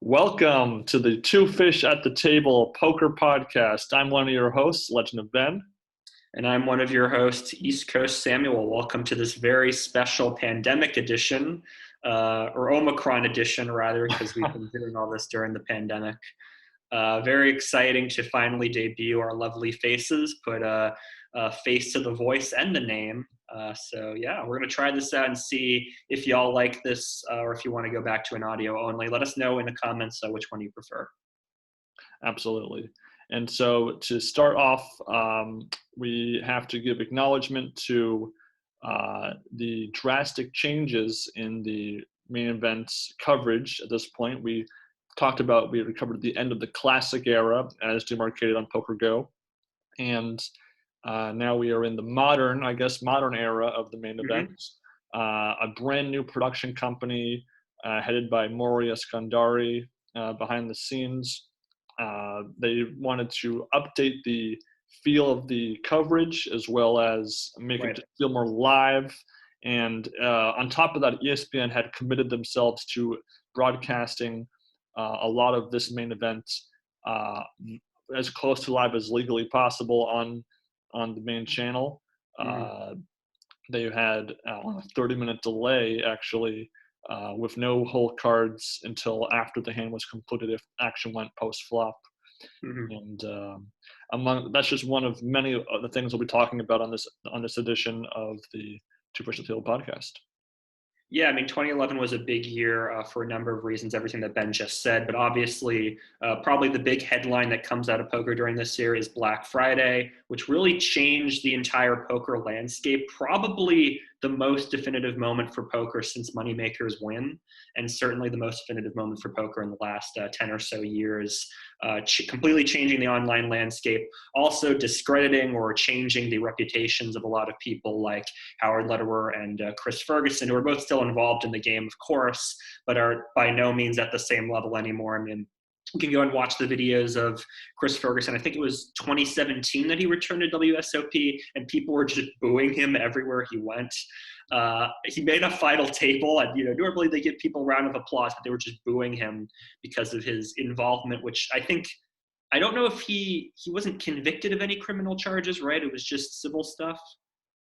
Welcome to the Two Fish at the Table Poker Podcast. I'm one of your hosts, Legend of Ben. And I'm one of your hosts, East Coast Samuel. Welcome to this very special pandemic edition, or Omicron edition, rather, because we've been doing all this during the pandemic. Very exciting to finally debut our lovely faces, put a face to the voice and the name. So yeah, we're going to try this out and see if y'all like this, or if you want to go back to an audio only. Let us know in the comments which one you prefer. Absolutely. And so to start off, we have to give acknowledgement to the drastic changes in the main event's coverage at this point. We recovered the end of the classic era as demarcated on Poker Go. And now we are in the modern era of the main event. A brand new production company headed by Maury Eskandari behind the scenes. They wanted to update the feel of the coverage as well as make it feel more live. And on top of that, ESPN had committed themselves to broadcasting a lot of this main event as close to live as legally possible on the main channel. They had a 30-minute delay, actually, with no whole cards until after the hand was completed if action went post-flop. And that's just one of many of the things we'll be talking about on this edition of the Two Fish at the Table podcast. Yeah, I mean, 2011 was a big year for a number of reasons, everything that Ben just said. But obviously, probably the big headline that comes out of poker during this year is Black Friday, which really changed the entire poker landscape. Probably the most definitive moment for poker since moneymakers win, and certainly the most definitive moment for poker in the last 10 or so years, completely changing the online landscape, also discrediting or changing the reputations of a lot of people like Howard Lederer and Chris Ferguson, who are both still involved in the game, of course, but are by no means at the same level anymore. I mean, you can go and watch the videos of Chris Ferguson. I think it was 2017 that he returned to WSOP, and people were just booing him everywhere he went. He made a final table, and normally they give people a round of applause, but they were just booing him because of his involvement, which I don't know if he wasn't convicted of any criminal charges, right? It was just civil stuff.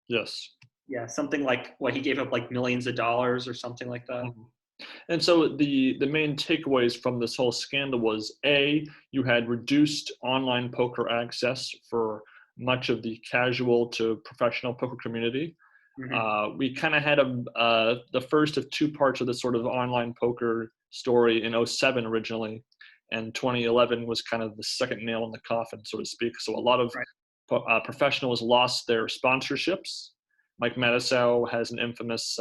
Yes. Yeah, something like he gave up like millions of dollars or something like that. And so the main takeaways from this whole scandal was, A, you had reduced online poker access for much of the casual to professional poker community. We kind of had the first of two parts of this sort of online poker story in 2007 originally, and 2011 was kind of the second nail in the coffin, so to speak. So a lot of professionals lost their sponsorships. Mike Matusow has an infamous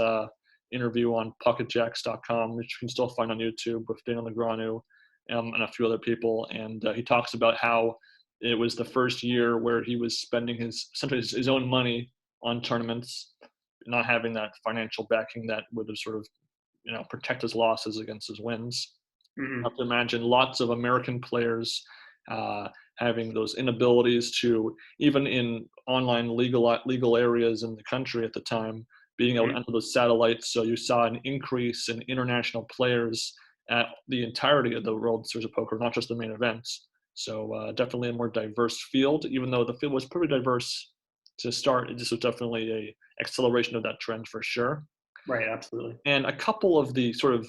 interview on pocketjacks.com, which you can still find on YouTube, with Daniel Negreanu and a few other people. And he talks about how it was the first year where he was spending his own money on tournaments, not having that financial backing that would have sort of, protect his losses against his wins. You have to imagine lots of American players having those inabilities to, even in online legal areas in the country at the time, being able to enter those satellites. So you saw an increase in international players at the entirety of the World Series of Poker, not just the main events. So definitely a more diverse field, even though the field was pretty diverse to start. This was definitely a acceleration of that trend for sure. Right, absolutely. And a couple of the sort of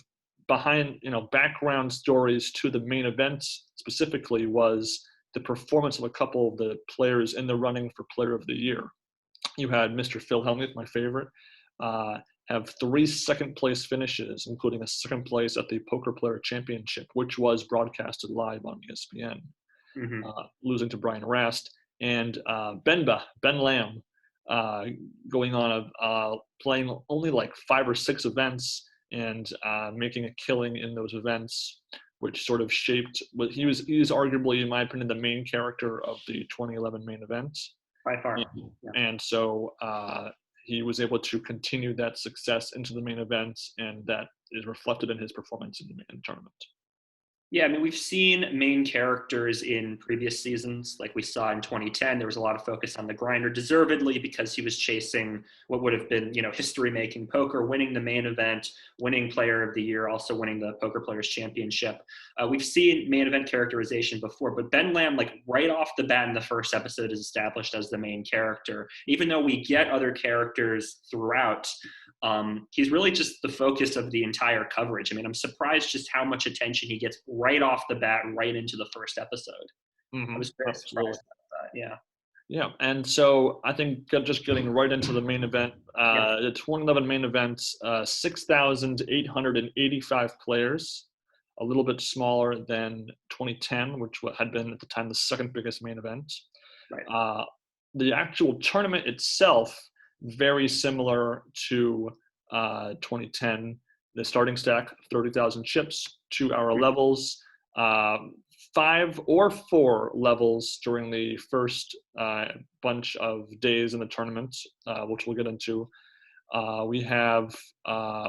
background stories to the main events specifically was the performance of a couple of the players in the running for Player of the Year. You had Mr. Phil Hellmuth, my favorite, have 3 second-place finishes, including a second place at the Poker Player Championship, which was broadcasted live on ESPN, losing to Brian Rast. And Ben Lamb, going on playing only like 5 or 6 events and making a killing in those events, which sort of shaped what he was arguably, in my opinion, the main character of the 2011 main event. By far. And so he was able to continue that success into the main event, and that is reflected in his performance in the main tournament. Yeah, I mean, we've seen main characters in previous seasons. Like we saw in 2010, there was a lot of focus on the grinder, deservedly, because he was chasing what would have been, history-making poker, winning the main event, winning Player of the Year, also winning the Poker Players Championship. We've seen main event characterization before, but Ben Lamb, like right off the bat in the first episode, is established as the main character. Even though we get other characters throughout, he's really just the focus of the entire coverage. I mean, I'm surprised just how much attention he gets right off the bat, right into the first episode. I was very surprised about that. Yeah. Yeah, and so I think just getting right into the main event, the 2011 main event, 6,885 players, a little bit smaller than 2010, which had been at the time the second biggest main event. Right. The actual tournament itself, very similar to 2010. The starting stack, 30,000 chips, 2-hour levels, 5 or 4 levels during the first bunch of days in the tournament, which we'll get into. We have a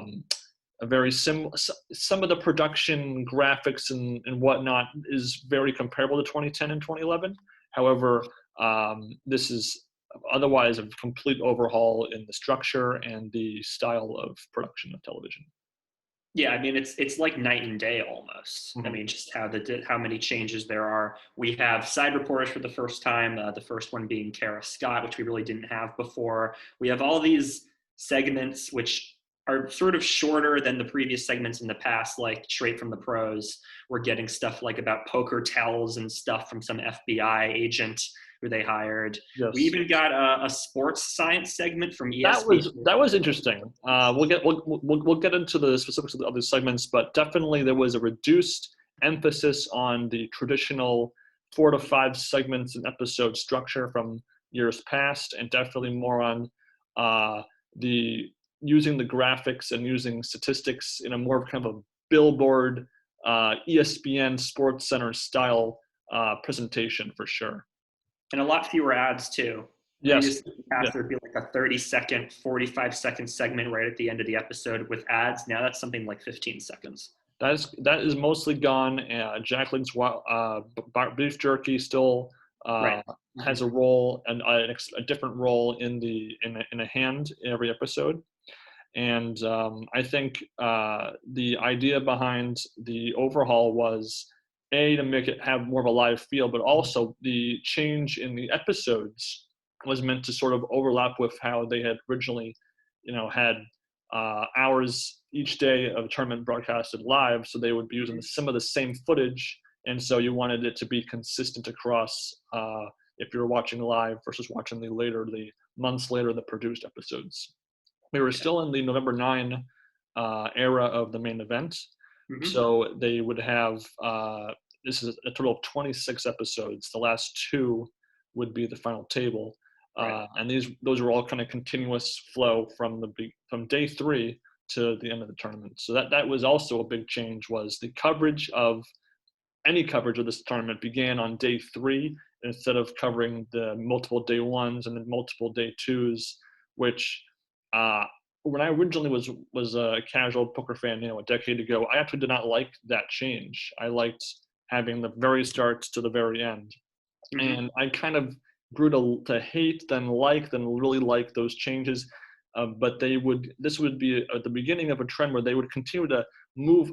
very some of the production graphics and whatnot is very comparable to 2010 and 2011. However, this is otherwise a complete overhaul in the structure and the style of production of television. Yeah, I mean it's like night and day almost. I mean, just how many changes there are. We have side reporters for the first time. The first one being Kara Scott, which we really didn't have before. We have all these segments which are sort of shorter than the previous segments in the past, like straight from the pros. We're getting stuff like about poker tells and stuff from some FBI agent who they hired. Yes. We even got a sports science segment from ESPN. That was interesting. We'll get into the specifics of the other segments, but definitely there was a reduced emphasis on the traditional 4 to 5 segments and episode structure from years past, and definitely more on the using the graphics and using statistics in a more kind of a billboard ESPN Sports Center style presentation for sure. And a lot fewer ads too. Yes. There'd be like a 30-second, 45-second segment right at the end of the episode with ads. Now that's something like 15 seconds. That is mostly gone. Jacqueline's beef jerky still has a role and a different role in a hand in every episode. And I think the idea behind the overhaul was to make it have more of a live feel, but also the change in the episodes was meant to sort of overlap with how they had originally, had hours each day of tournament broadcasted live. So they would be using some of the same footage. And so you wanted it to be consistent across if you're watching live versus watching the months later, the produced episodes. We were still in the November 9 era of the main event. So they would have, this is a total of 26 episodes. The last 2 would be the final table. And those were all kind of continuous flow from day 3 to the end of the tournament. So that was also a big change, was the coverage of any coverage of this tournament began on day 3 instead of covering the multiple day 1s and then multiple day 2s, which when I originally was a casual poker fan, a decade ago, I actually did not like that change. I liked having the very start to the very end. And I kind of grew to hate, then really like those changes. But this would be at the beginning of a trend where they would continue to move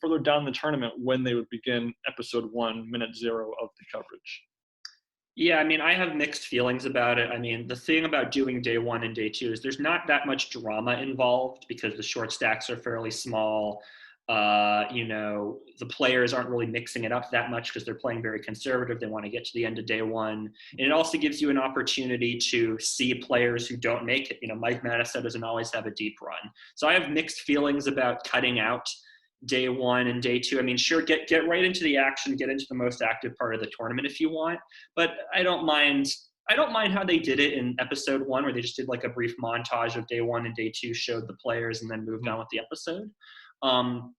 further down the tournament when they would begin episode 1, minute 0 of the coverage. Yeah, I mean, I have mixed feelings about it. I mean, the thing about doing day 1 and day 2 is there's not that much drama involved because the short stacks are fairly small. The players aren't really mixing it up that much because they're playing very conservative. They want to get to the end of day 1. And it also gives you an opportunity to see players who don't make it. Mike Madison doesn't always have a deep run. So I have mixed feelings about cutting out day 1 and day 2. I mean, sure, get right into the action, get into the most active part of the tournament if you want. But I don't mind how they did it in episode 1, where they just did like a brief montage of day 1 and day 2, showed the players, and then moved on with the episode. And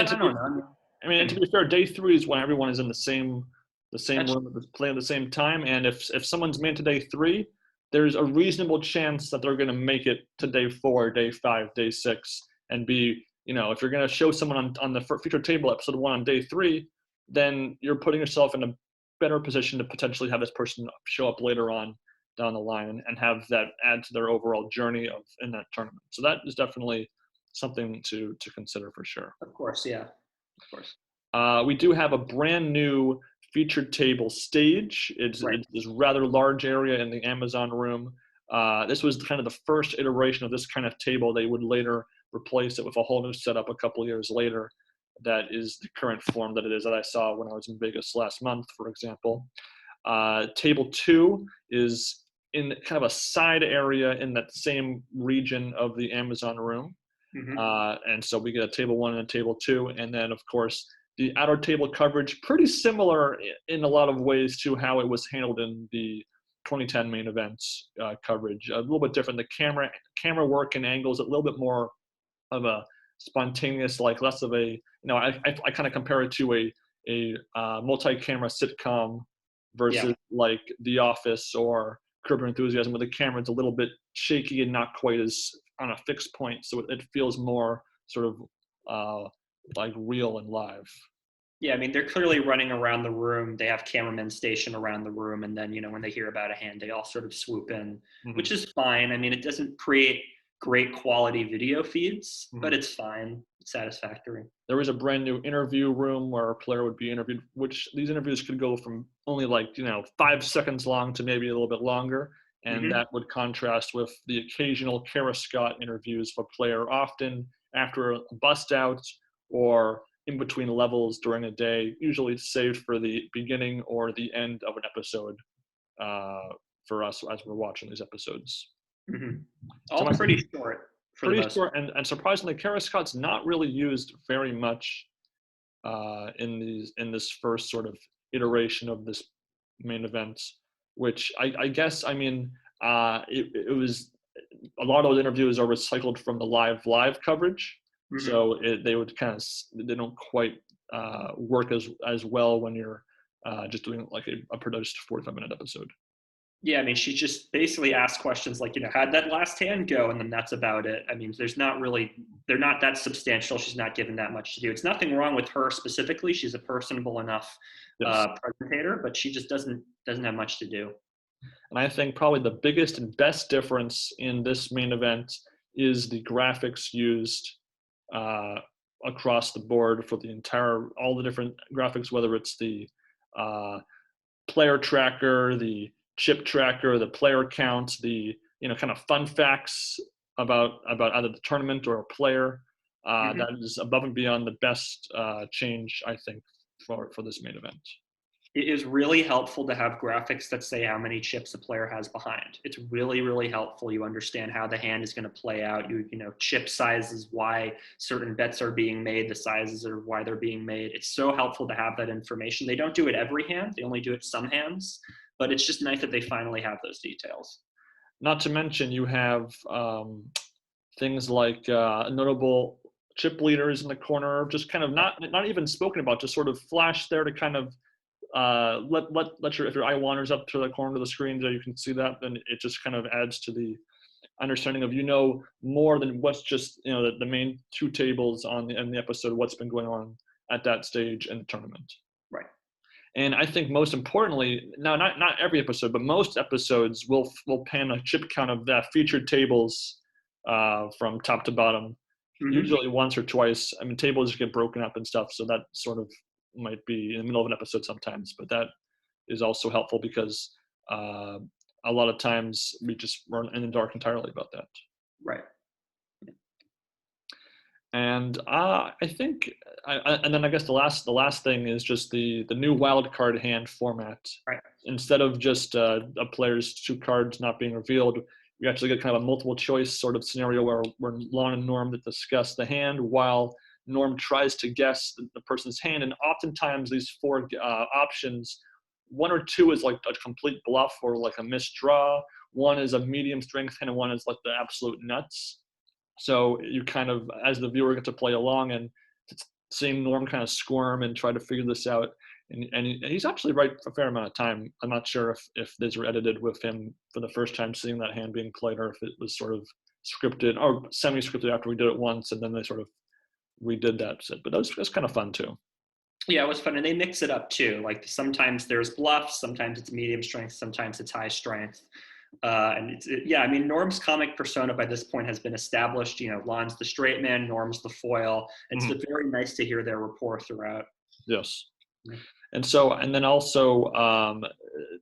to be fair, day 3 is when everyone is in the same room, playing at the same time. And if someone's made to day 3, there's a reasonable chance that they're going to make it to day 4, day 5, day 6, and be if you're going to show someone on the featured table episode 1 on day 3, then you're putting yourself in a better position to potentially have this person show up later on down the line and have that add to their overall journey in that tournament. So that is definitely something to consider for sure. Of course, yeah, of course. We do have a brand new featured table stage. It's this rather large area in the Amazon room. This was kind of the first iteration of this kind of table. They would later replace it with a whole new setup a couple years later. That is the current form that it is that I saw when I was in Vegas last month, for example. Table 2 is in kind of a side area in that same region of the Amazon room. And so we get a table 1 and a table 2. And then, of course, the outer table coverage, pretty similar in a lot of ways to how it was handled in the 2010 main events coverage. A little bit different. The camera work and angles, a little bit more of a spontaneous, like less of a, I kind of compare it to a multi-camera sitcom versus like The Office or Curb Your Enthusiasm, where the camera's a little bit shaky and not quite as on a fixed point. So it feels more sort of like real and live. Yeah, I mean, they're clearly running around the room. They have cameramen stationed around the room. And then, when they hear about a hand, they all sort of swoop in, which is fine. I mean, it doesn't create great quality video feeds, but it's fine. It's satisfactory. There was a brand new interview room where a player would be interviewed, which these interviews could go from only 5 seconds long to maybe a little bit longer. And that would contrast with the occasional Kara Scott interviews of a player, often after a bust out or in between levels during a day, usually saved for the beginning or the end of an episode for us as we're watching these episode. All so pretty short. Pretty short, and surprisingly, Kara Scott's not really used very much in this first sort of iteration of this main event, which I guess, it was a lot of those interviews are recycled from the live coverage. So they would they don't quite work as well when you're just doing like a produced 45-minute episode. Yeah, I mean, she just basically asks questions like, how'd that last hand go? And then that's about it. I mean, they're not that substantial. She's not given that much to do. It's nothing wrong with her specifically. She's a personable enough presentator, but she just doesn't have much to do. And I think probably the biggest and best difference in this main event is the graphics used across the board for all the different graphics, whether it's the player tracker, the chip tracker, the player count, the kind of fun facts about either the tournament or a player. That is above and beyond the best change, I think, for this main event. It is really helpful to have graphics that say how many chips a player has behind. It's really, really helpful. You understand how the hand is going to play out. Chip sizes, why certain bets are being made, the sizes are why they're being made. It's so helpful to have that information. They don't do it every hand. They only do it some hands. But it's just nice that they finally have those details. Not to mention you have things like notable chip leaders in the corner, just kind of not even spoken about, just sort of flash there to kind of if your eye wanders up to the corner of the screen so you can see that, then it just kind of adds to the understanding of more than what's just the main 2 tables in the episode, what's been going on at that stage in the tournament. Right. And I think most importantly, now not every episode, but most episodes will pan a chip count of that featured tables from top to bottom, usually once or twice. I mean, tables get broken up and stuff, so that sort of might be in the middle of an episode sometimes, but that is also helpful because a lot of times we just run in the dark entirely about that. Right. And I think, and then I guess the last thing is just the new wild card hand format. Right. Instead of just a player's 2 cards not being revealed, you actually get kind of a multiple choice sort of scenario where Lon and Norm discuss the hand while Norm tries to guess the person's hand. And oftentimes these 4 options, 1 or 2 is like a complete bluff or like a misdraw. 1 is a medium strength hand and 1 is like the absolute nuts. So you kind of, as the viewer, get to play along and seeing Norm kind of squirm and try to figure this out. And he's actually right a fair amount of time. I'm not sure if these were edited with him for the first time seeing that hand being played, or if it was sort of scripted or semi-scripted after we did it once and then they sort of redid that set, but that's kind of fun too. Yeah, it was fun, and they mix it up too. Like sometimes there's bluffs, sometimes it's medium strength, sometimes it's high strength. Yeah, I mean, Norm's comic persona by this point has been established. Lon's the straight man, Norm's the foil. It's very nice to hear their rapport throughout. Yes. Yeah. And then also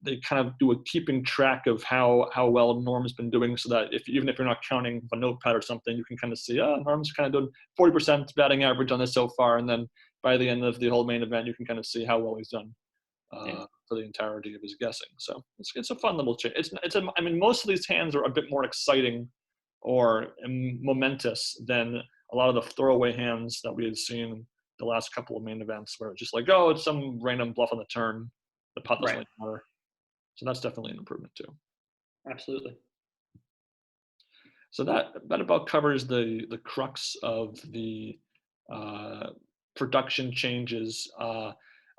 they kind of do a keeping track of how well Norm's been doing, so that even if you're not counting a notepad or something, you can kind of see, Norm's kind of doing 40% batting average on this so far, and then by the end of the whole main event, you can kind of see how well he's done for the entirety of his guessing. So it's a fun little change. I mean, most of these hands are a bit more exciting or momentous than a lot of the throwaway hands that we had seen the last couple of main events, where it's just like, it's some random bluff on the turn, the putt doesn't really matter. So that's definitely an improvement too. Absolutely. So that about covers the crux of the production changes.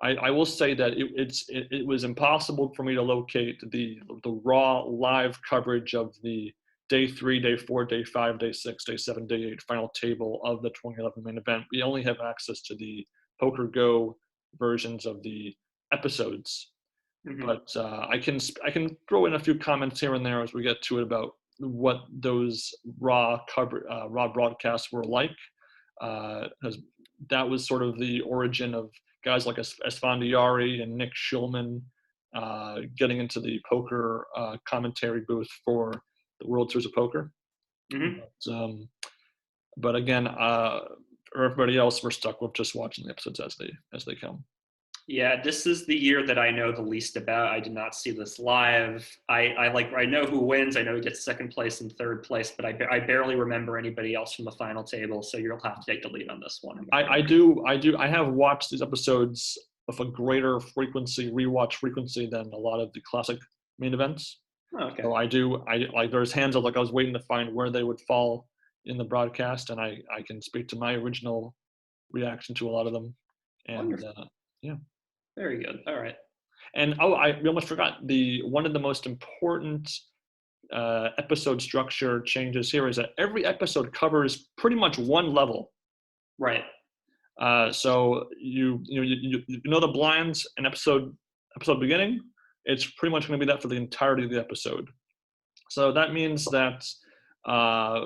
I will say that it was impossible for me to locate the raw live coverage of the day 3, day 4, day 5, day 6, day 7, day 8 final table of the 2011 main event. We only have access to the Poker Go versions of the episodes. But I can throw in a few comments here and there as we get to it about what those raw broadcasts were like. Because that was sort of the origin of guys like Esfandiari and Nick Schulman getting into the poker commentary booth for the World Series of Poker. But again, for everybody else, we're stuck with just watching the episodes as they come. Yeah, this is the year that I know the least about. I did not see this live. I know who wins. I know who gets second place and third place, but I barely remember anybody else from the final table. So you'll have to take the lead on this one. I do. I have watched these episodes of a greater rewatch frequency than a lot of the classic main events. Oh, okay. So I do. There's hands up, like I was waiting to find where they would fall in the broadcast, and I can speak to my original reaction to a lot of them. And yeah. Very good. All right. And we almost forgot one of the most important episode structure changes here is that every episode covers pretty much one level. Right. So you know the blinds in episode beginning, it's pretty much going to be that for the entirety of the episode. So that means that a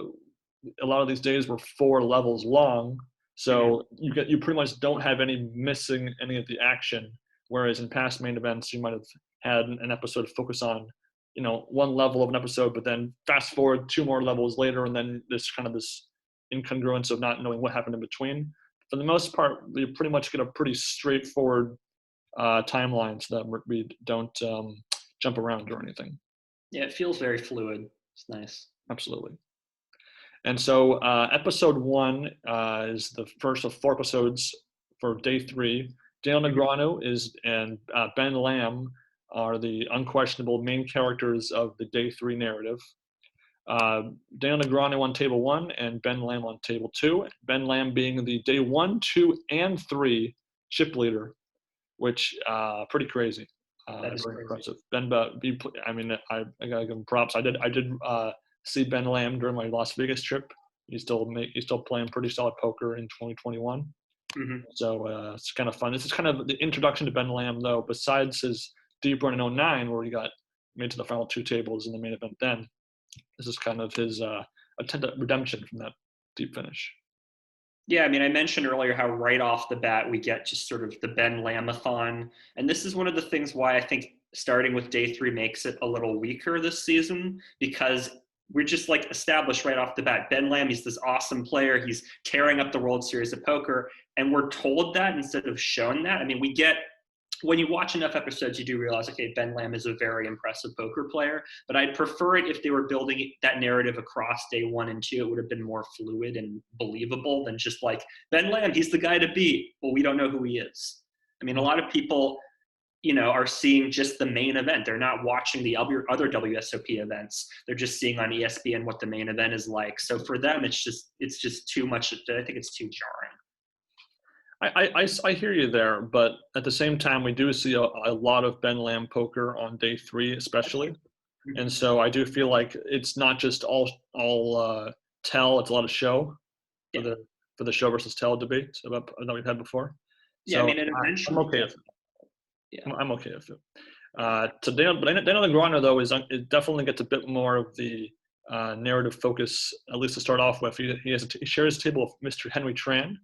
lot of these days were 4 levels long. So you pretty much don't have missing any of the action. Whereas in past main events, you might have had an episode focus on, one level of an episode, but then fast forward 2 more levels later, and then this incongruence of not knowing what happened in between. For the most part, we pretty much get a pretty straightforward timeline, so that we don't jump around or anything. Yeah, it feels very fluid. It's nice. Absolutely. And so episode 1 is the first of 4 episodes for day 3. Dale Negreanu and Ben Lamb are the unquestionable main characters of the day 3 narrative. Dale Negreanu on table 1 and Ben Lamb on table 2. Ben Lamb being the day 1, 2, and 3 chip leader, which pretty crazy. That is very crazy. impressive. I gotta give him props. I did see Ben Lamb during my Las Vegas trip. He's still playing pretty solid poker in 2021. So it's kind of fun. This is kind of the introduction to Ben Lamb, though. Besides his deep run in 2009, where he got made to the final 2 tables in the main event, then this is kind of his attempt at redemption from that deep finish. Yeah, I mean, I mentioned earlier how right off the bat we get just sort of the Ben Lamb-a-thon. And this is one of the things why I think starting with day 3 makes it a little weaker this season, because we're just established right off the bat. Ben Lamb, he's this awesome player. He's tearing up the World Series of Poker. And we're told that instead of shown that. I mean, when you watch enough episodes, you do realize, okay, Ben Lamb is a very impressive poker player. But I'd prefer it if they were building that narrative across day 1 and 2. It would have been more fluid and believable than just Ben Lamb, he's the guy to beat. Well, we don't know who he is. I mean, a lot of people, are seeing just the main event. They're not watching the other WSOP events. They're just seeing on ESPN what the main event is like. So for them, it's just too much. I think it's too jarring. I hear you there, but at the same time, we do see a lot of Ben Lamb poker on day 3, especially, and so I do feel like it's not just all tell; it's a lot of show for the show versus tell debate that we've had before. Yeah, So I mean, and eventually, I'm okay with it. Yeah. I'm okay with it. So Daniel Negreanu, though, it definitely gets a bit more of the narrative focus, at least to start off with. He shares a table with Mr. Henry Tran,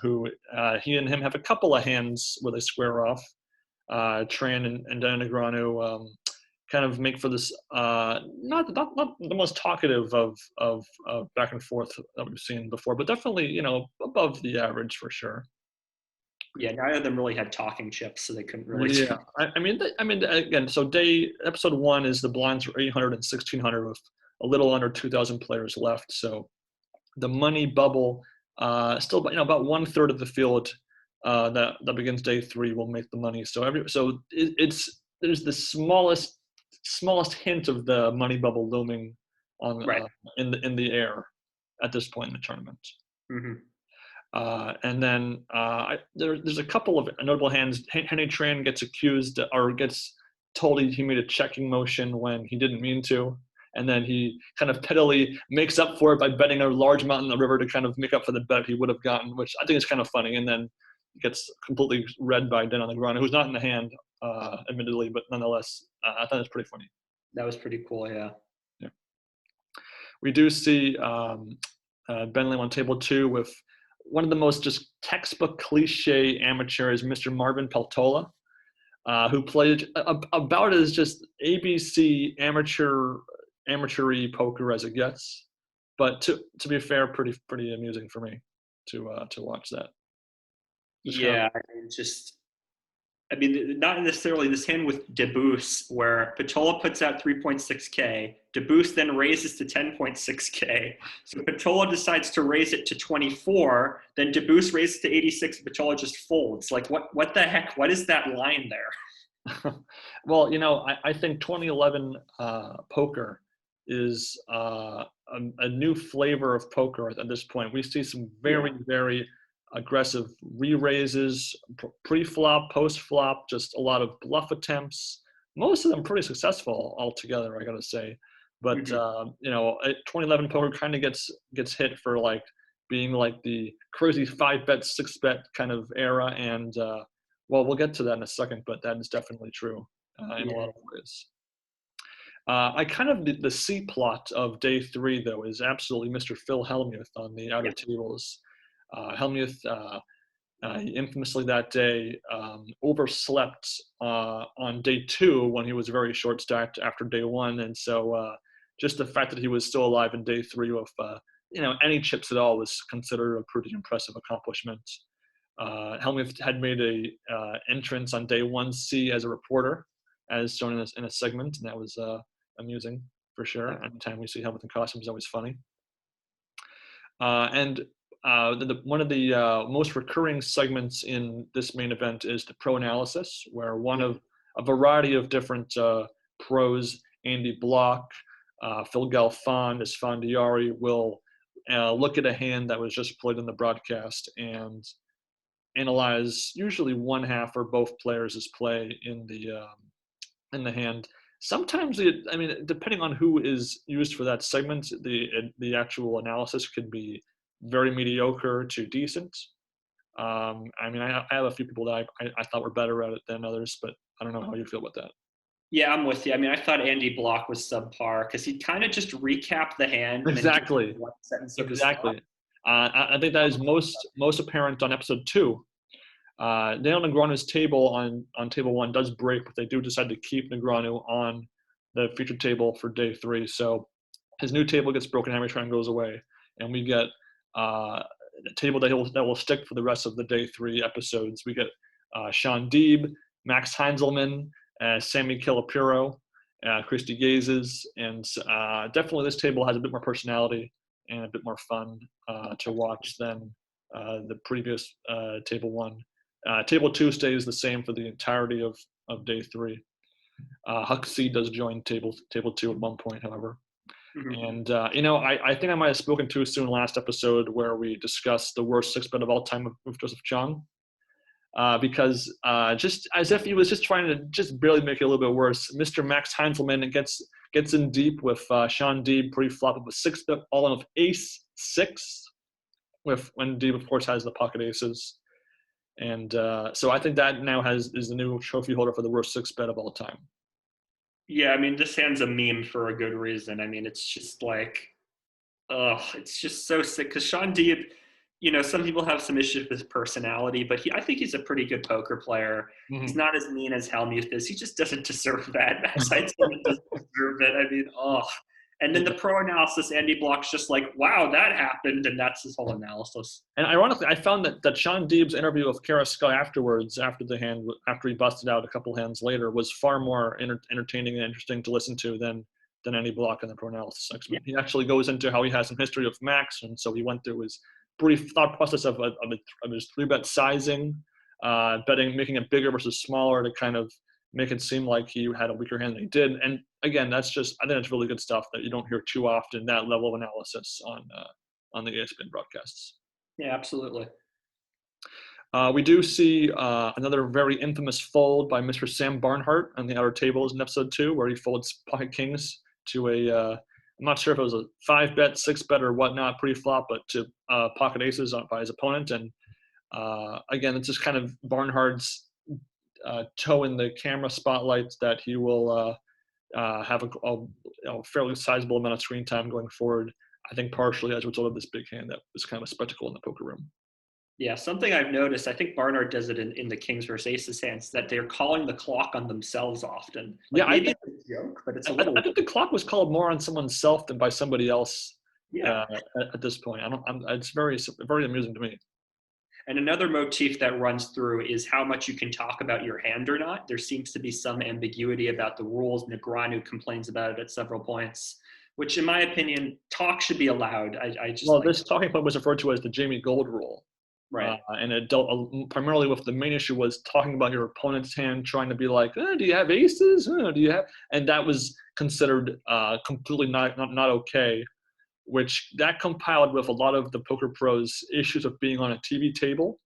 who he and him have a couple of hands where they square off. Tran and Daniel Negreanu kind of make for this not the most talkative of back and forth that we've seen before, but definitely above the average for sure. Yeah, neither of them really had talking chips, so they couldn't really. Yeah, I mean, again, so episode 1 is the blinds are 800 and 1600 with a little under 2,000 players left. So the money bubble, still, about 1/3 of the field that begins day 3 will make the money. So there's the smallest hint of the money bubble looming on in the air at this point in the tournament. Mm-hmm. And then there's a couple of notable hands. Henry Tran gets accused or gets told he made a checking motion when he didn't mean to. And then he kind of pettily makes up for it by betting a large amount in the river to kind of make up for the bet he would have gotten, which I think is kind of funny. And then gets completely read by Dan on the ground, who's not in the hand, admittedly, but nonetheless, I thought it was pretty funny. That was pretty cool, yeah. We do see Ben Lim on table 2 with one of the most just textbook cliche amateurs, Mr. Marvin Peltola, who played about as just ABC amateur-y poker as it gets. But to be fair, pretty amusing for me to watch that. Not necessarily this hand with Debus, where Peltola puts out 3.6K. Debus then raises to 10.6K. So Peltola decides to raise it to 24. Then Debus raises to 86. Peltola just folds. Like, what the heck? What is that line there? Well, I think 2011 poker is a new flavor of poker at this point. We see some very, very aggressive re-raises, pre-flop, post-flop, just a lot of bluff attempts. Most of them pretty successful altogether, I gotta say. But 2011 poker kind of gets hit for like being like the crazy 5-bet, 6-bet kind of era, and we'll get to that in a second. But that is definitely true in a lot of ways. The C plot of day 3 though is absolutely Mr. Phil Hellmuth on the outer tables. Hellmuth, he infamously that day overslept on day 2 when he was very short stacked after day 1, and so just the fact that he was still alive in day 3 with any chips at all was considered a pretty impressive accomplishment. Hellmuth had made a entrance on day 1C as a reporter, as shown in a segment, and that was amusing for sure. Anytime we see Hellmuth in costume is always funny. One of the most recurring segments in this main event is the pro analysis, where one of a variety of different pros, Andy Block, Phil Galfond, Esfandiari, will look at a hand that was just played in the broadcast and analyze usually one half or both players' play in the hand. Sometimes, depending on who is used for that segment, the actual analysis could be very mediocre to decent. I have a few people that I thought were better at it than others, but I don't know how you feel about that. Yeah, I'm with you. I thought Andy Block was subpar because he kind of just recapped the hand. Exactly. One sentence of exactly. I think that is most apparent on episode 2. Daniel Negreanu's table on table 1 does break, but they do decide to keep Negreanu on the featured table for day 3. So his new table gets broken, Henry Tran goes away, and we get a table that will stick for the rest of the day 3 episodes. We get Sean Deeb, Max Heinzelman, Sammy Kilapiro, Christy Gazes, and definitely this table has a bit more personality and a bit more fun to watch than the previous table 1. Table 2 stays the same for the entirety of day 3. Huxley does join table 2 at one point, however. And, I think I might have spoken too soon last episode where we discussed the worst 6-bet of all time with Joseph Chung. Because just as if he was just trying to just barely make it a little bit worse, Mr. Max Heinzelman gets in deep with Sean Deeb pre-flop of a 6-bet all in of ace 6. when Deeb, of course, has the pocket aces. And so I think that now is the new trophy holder for the worst 6-bet of all time. Yeah, I mean, this hand's a meme for a good reason. I mean, it's just like, it's just so sick. Because Sean Deeb, some people have some issues with his personality, but I think he's a pretty good poker player. Mm-hmm. He's not as mean as Helmuth is. He just doesn't deserve that. Heinzelman doesn't deserve it. I mean, And then the pro analysis, Andy Block's just like, wow, that happened, and that's his whole analysis. And ironically, I found that Sean Deeb's interview with Kara Sky afterwards, after he busted out a couple hands later, was far more entertaining and interesting to listen to than Andy Block in the pro analysis section. Yeah. He actually goes into how he has some history of Max, and so he went through his brief thought process of his 3-bet sizing, making it bigger versus smaller to kind of make it seem like he had a weaker hand than he did. And again, I think it's really good stuff that you don't hear too often, that level of analysis on the ESPN broadcasts. Yeah, absolutely. We do see another very infamous fold by Mr. Sam Barnhart on the outer tables in episode 2, where he folds pocket kings to I'm not sure if it was a 5-bet, 6-bet, or whatnot pre-flop, but to pocket aces by his opponent. And again, it's just kind of Barnhart's toe in the camera spotlight that he will have a fairly sizable amount of screen time going forward. I think partially as a result of this big hand that was kind of a spectacle in the poker room. Yeah, something I've noticed, I think Barnard does it in the Kings versus Aces hands, that they're calling the clock on themselves often. Like, yeah, maybe it's a joke, but it's a little. I think the clock was called more on someone's self than by somebody else. Yeah. At this point, it's very, very amusing to me. And another motif that runs through is how much you can talk about your hand or not. There seems to be some ambiguity about the rules. Negreanu complains about it at several points, which, in my opinion, talk should be allowed. This talking point was referred to as the Jamie Gold rule. Right. And it dealt primarily with the main issue was talking about your opponent's hand, trying to be like, do you have aces? Do you have? And that was considered completely not okay, which that compiled with a lot of the poker pros' issues of being on a TV table,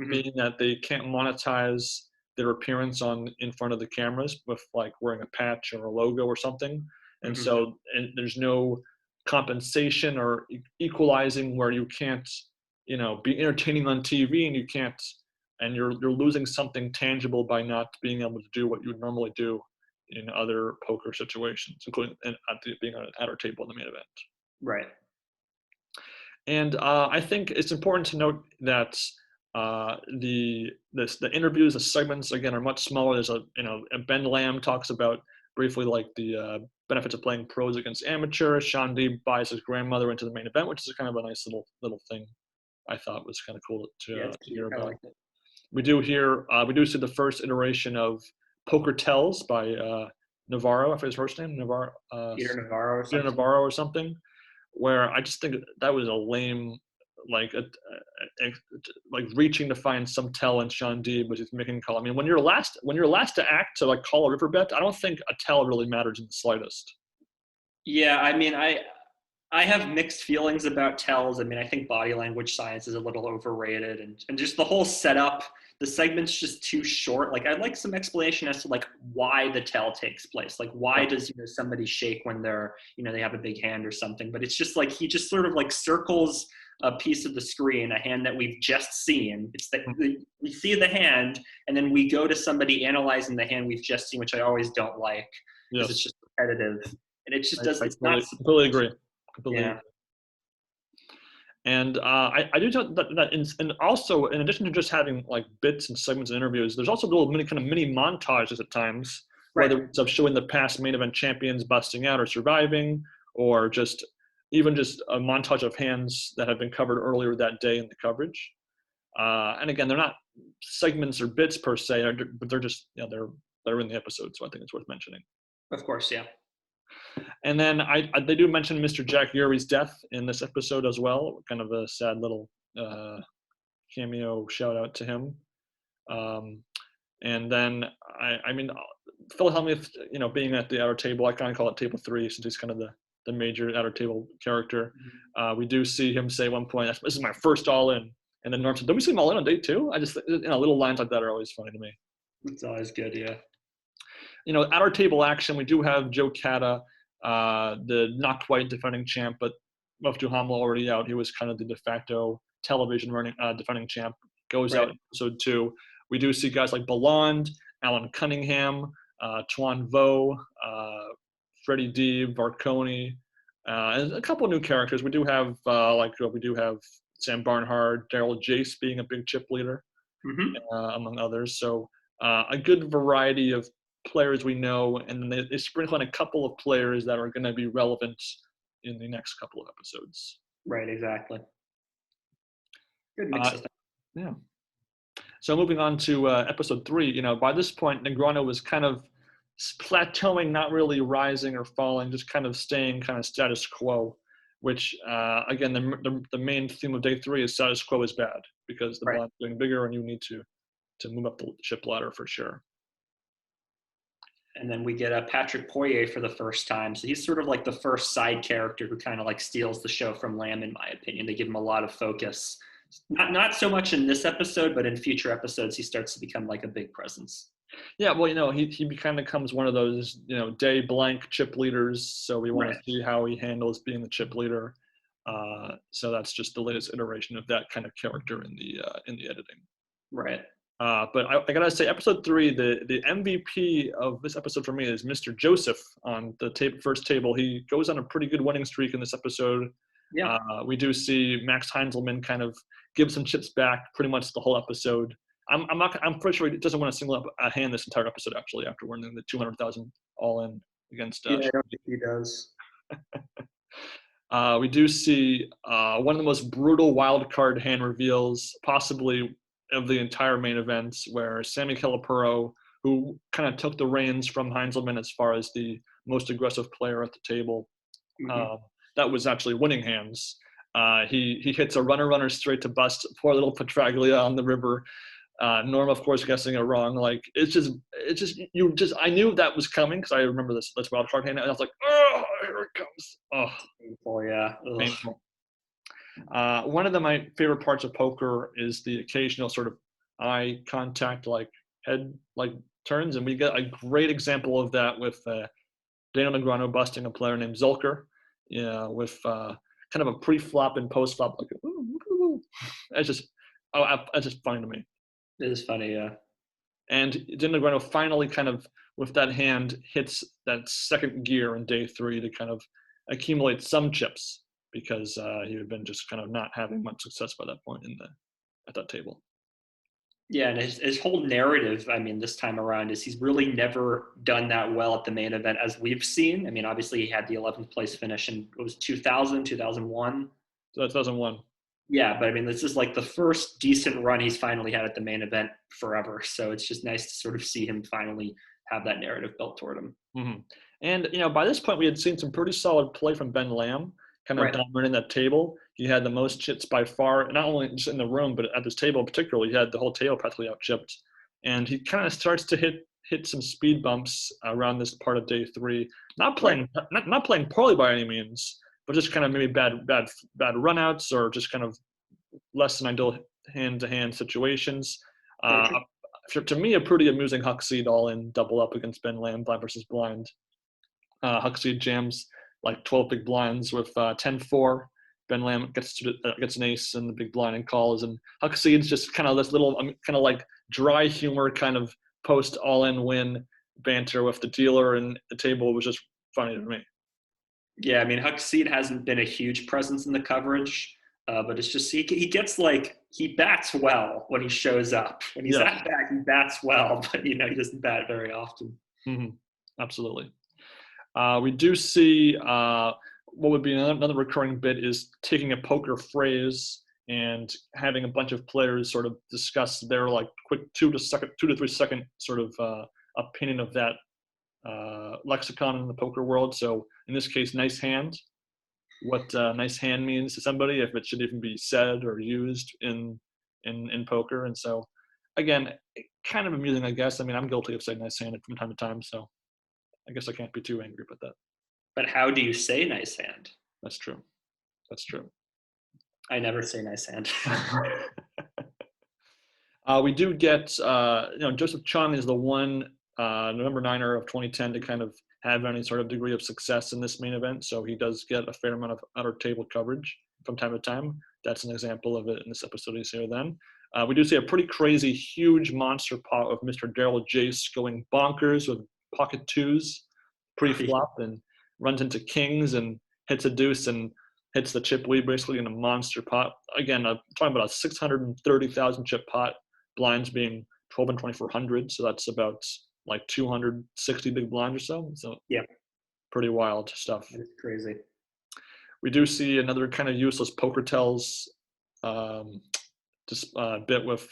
being that they can't monetize their appearance in front of the cameras with like wearing a patch or a logo or something. And so there's no compensation or equalizing where you can't, be entertaining on TV and you can't, and you're losing something tangible by not being able to do what you would normally do in other poker situations, including being on an outer table in the main event. Right. And I think it's important to note that the interviews, the segments, again, are much smaller. There's Ben Lamb talks about briefly like the benefits of playing pros against amateurs. Sean Deeb buys his grandmother into the main event, which is kind of a nice little thing. I thought was kind of cool to hear about. Like we do see the first iteration of Poker Tells by Navarro. I forget his first name, Peter Navarro. Peter Navarro or something. Where I just think that was a lame, like reaching to find some tell in Sean Deeb, which is making a call. I mean, when you're last to act to like call a river bet, I don't think a tell really matters in the slightest. Yeah, I mean, I have mixed feelings about tells. I mean, I think body language science is a little overrated, and just the whole setup. The segment's just too short. Like, I'd like some explanation as to like why the tell takes place. Like, why does somebody shake when they're they have a big hand or something? But it's just like he just sort of like circles a piece of the screen, a hand that we've just seen. It's that we see the hand, and then we go to somebody analyzing the hand we've just seen, which I always don't like because it's just repetitive, and it just doesn't. I completely agree. Yeah. And I do think that and also in addition to just having like bits and segments and interviews, there's also little mini montages at times, whether it's of showing the past main event champions busting out or surviving, or even just a montage of hands that have been covered earlier that day in the coverage. And again, they're not segments or bits per se, but they're just they're in the episode, so I think it's worth mentioning. Of course, yeah. And then they do mention Mr. Jack Uri's death in this episode as well. Kind of a sad little cameo shout out to him. And then I mean, Phil Hellmuth, being at the outer table, I kind of call it table 3 since he's kind of the major outer table character. We do see him say at one point, "This is my first all in," and then Norm said, "Don't we see him all in on day 2?" I just little lines like that are always funny to me. It's always good, yeah. Outer table action, we do have Joe Cata, the not quite defending champ, but Muftu Hamla already out. He was kind of the de facto television running defending champ, goes Right. out in episode 2. We do see guys like Belland, Alan Cunningham, Tuan Vo, Freddie D, Varconi, and a couple of new characters. We do have Sam Barnhart, Daryl Jace being a big chip leader, among others. So a good variety of players we know, and then they sprinkle in a couple of players that are going to be relevant in the next couple of episodes. Right, exactly. Good mix of things. Yeah. So moving on to episode 3, by this point, Negreanu was kind of plateauing, not really rising or falling, just kind of staying kind of status quo, which, again, the main theme of day 3 is status quo is bad, because the bond's getting bigger and you need to move up the ship ladder for sure. And then we get Patrick Poirier for the first time. So he's sort of like the first side character who kind of like steals the show from Lamb, in my opinion. They give him a lot of focus. Not so much in this episode, but in future episodes, he starts to become like a big presence. Yeah, well, he kind of becomes one of those, day blank chip leaders. So we want to see how he handles being the chip leader. So that's just the latest iteration of that kind of character in the editing. Right. But I gotta say, episode 3, the MVP of this episode for me is Mr. Joseph on the first table. He goes on a pretty good winning streak in this episode. Yeah. We do see Max Heinzelman kind of give some chips back pretty much the whole episode. I'm pretty sure he doesn't want to single up a hand this entire episode, actually, after winning the 200,000 all in against. I don't think he does. We do see one of the most brutal wild card hand reveals, possibly of the entire main event, where Sammy Calipuro, who kind of took the reins from Heinzelman as far as the most aggressive player at the table, that was actually winning hands. He hits a runner straight to bust poor little Petraglia on the river. Norm, of course, guessing it wrong. Like I knew that was coming because I remember this wild card hand, and I was like, oh, here it comes. Oh, painful, yeah. Painful. One of my favorite parts of poker is the occasional sort of eye contact, like head turns, and we get a great example of that with Daniel Negreanu busting a player named Zolker, with kind of a pre-flop and post-flop. Like, it's just funny to me. It is funny, yeah. And Daniel Negreanu finally kind of, with that hand, hits that second gear in day 3 to kind of accumulate some chips, because he had been just kind of not having much success by that point at that table. Yeah, and his whole narrative, I mean, this time around is he's really never done that well at the main event as we've seen. I mean, obviously he had the 11th place finish in, it was 2000, 2001? 2001. Yeah, but I mean, this is like the first decent run he's finally had at the main event forever. So it's just nice to sort of see him finally have that narrative built toward him. Mm-hmm. And, by this point, we had seen some pretty solid play from Ben Lamb, kind of dominating that table. He had the most chips by far, not only just in the room, but at this table in particular. He had the whole table practically out-chipped. And he kind of starts to hit some speed bumps around this part of day 3. Not playing poorly by any means, but just kind of maybe bad runouts, or just kind of less than ideal hand-to-hand situations. To me, a pretty amusing Huckseed all-in double up against Ben Lamb, blind versus blind. Huckseed jams like 12 big blinds with 10-4. Ben Lamb gets an ace in the big blind and calls, and Huckseed's just kind of this little kind of like dry humor kind of post all-in win banter with the dealer and the table was just funny to me. Yeah, I mean, Huckseed hasn't been a huge presence in the coverage, but it's just he gets he bats well when he shows up. When he's at bat, he bats well, but he doesn't bat very often. Mm-hmm. Absolutely. We do see what would be another recurring bit is taking a poker phrase and having a bunch of players sort of discuss their quick 2 to 3 second sort of opinion of that lexicon in the poker world. So in this case, nice hand. What nice hand means to somebody, if it should even be said or used in poker. And so, again, kind of amusing, I guess. I mean, I'm guilty of saying nice hand from time to time, so I guess I can't be too angry about that. But how do you say nice hand? That's true. I never say nice hand. We do get, Joseph Chung is the one number 9er of 2010 to kind of have any sort of degree of success in this main event. So he does get a fair amount of outer table coverage from time to time. That's an example of it in this episode you see here then. We do see a pretty crazy, huge monster pot of Mr. Daryl Jace going bonkers with pocket twos pre-flop and runs into kings and hits a deuce and hits the chip lead basically in a monster pot. Again, I'm talking about a 630,000 chip pot, blinds being 12 and 2400, so that's about like 260 big blinds or so. So yeah, pretty wild stuff. it's crazy. We do see another kind of useless poker tells bit with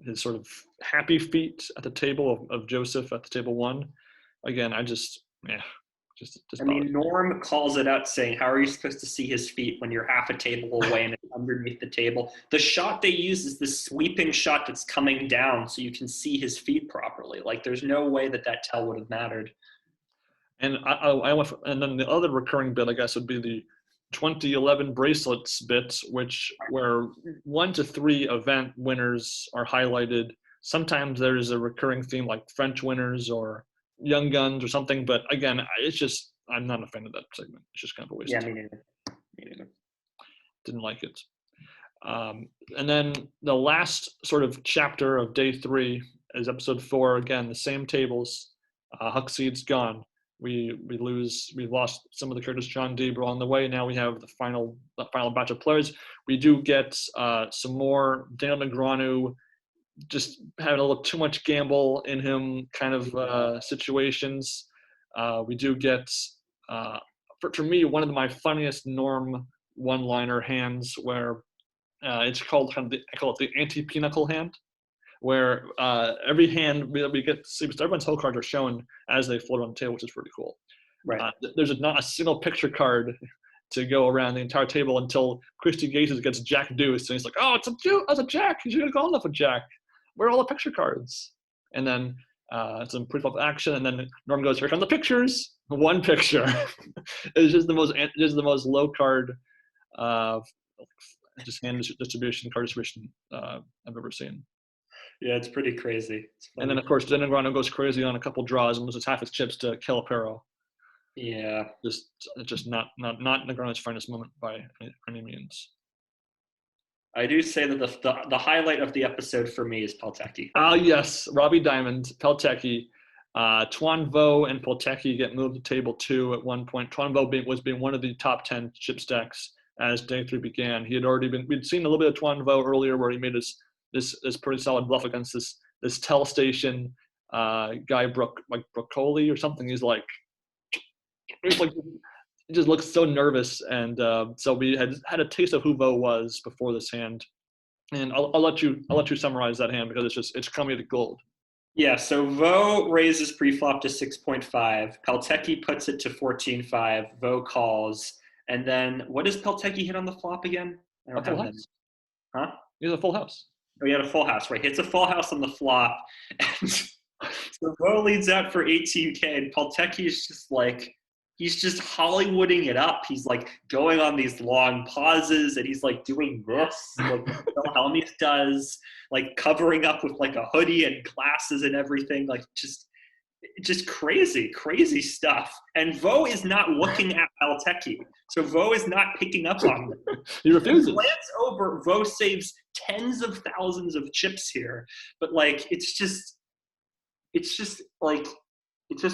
his sort of happy feet at the table of Joseph at the table one. Again, just I mean, Norm calls it out saying, how are you supposed to see his feet when you're half a table away and it's underneath the table? The shot they use is this sweeping shot that's coming down so you can see his feet properly. Like, there's no way that tell would have mattered. And and then the other recurring bit, I guess, would be the 2011 bracelets bits, where 1 to 3 event winners are highlighted. Sometimes there's a recurring theme like French winners or Young Guns or something, but again, I'm not a fan of that segment. It's just kind of a waste of time. Me neither. Didn't like it. And then the last sort of chapter of day 3 is episode 4. Again, the same tables. Huckseed's gone. We lost some of the characters John Deeber on the way. Now we have the final batch of players. We do get some more Daniel Negreanu just having a little too much gamble in him kind of situations. We do get, for me, one of my funniest Norm one-liner hands where it's called I call it the anti-pinochle hand, where every hand we get to see, everyone's whole cards are shown as they float on the table, which is pretty cool. Right. There's not a single picture card to go around the entire table until Christy Gates gets Jack Deuce, and he's like, "Oh, it's a Jack. You should have gone enough a Jack. Where are all the picture cards?" And then some pre-flop action, and then Norm goes, "Here come the pictures." One picture. It's just the most low card, just hand distribution, card distribution I've ever seen. Yeah, it's pretty crazy. And then, of course, Dennegrano goes crazy on a couple draws and loses half his chips to Caliparo. Yeah. Just not Negrano's finest moment by any means. I do say that the highlight of the episode for me is Peltecki. Yes, Robbie Diamond, Peltecki. Tuan Vo and Peltecki get moved to table 2 at one point. Tuan Vo was being one of the top 10 chip stacks as day 3 began. We'd seen a little bit of Tuan Vo earlier where he made this pretty solid bluff against this Tell Station guy, Broccoli or something. He's like, he just looks so nervous, and so we had a taste of who Vo was before this hand, and I'll let you summarize that hand because it's comedic gold. Yeah, so Vo raises pre-flop to 6.5. Peltecki puts it to 14.5. Vo calls, and then what does Peltecki hit on the flop again? A full house. Huh? He has a full house. Oh, he had a full house, right? Hits a full house on the flop. And so Vo leads out for 18K, and Peltecki is just like, he's just Hollywooding it up. He's like going on these long pauses, and he's like doing this, like Phil Hellmuth does, like covering up with like a hoodie and glasses and everything, like just crazy stuff. And Vo is not looking at Peltecki, so Vo is not picking up on them. He refuses. Glance over, Vo saves tens of thousands of chips here, but like it's just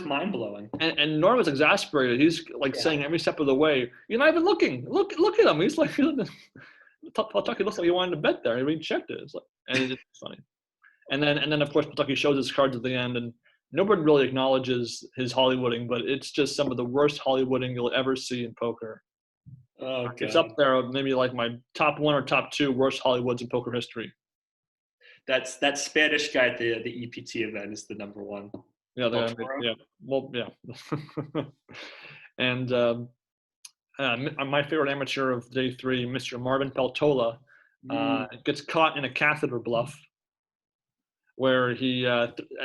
mind blowing. And Norm is exasperated. He's like saying every step of the way, "You're not even looking. Look at him." He's like, Peltecki looks like he wanted to bet there. He checked it. It's like, and it's funny. And then of course Peltecki shows his cards at the end, and nobody really acknowledges his Hollywooding, but it's just some of the worst Hollywooding you'll ever see in poker. Oh, God. It's up there, maybe like my top 1 or top 2 worst Hollywoods in poker history. That Spanish guy at the EPT event is the number 1. Yeah, well, yeah. And my favorite amateur of day 3, Mr. Marvin Peltola, gets caught in a catheter bluff where he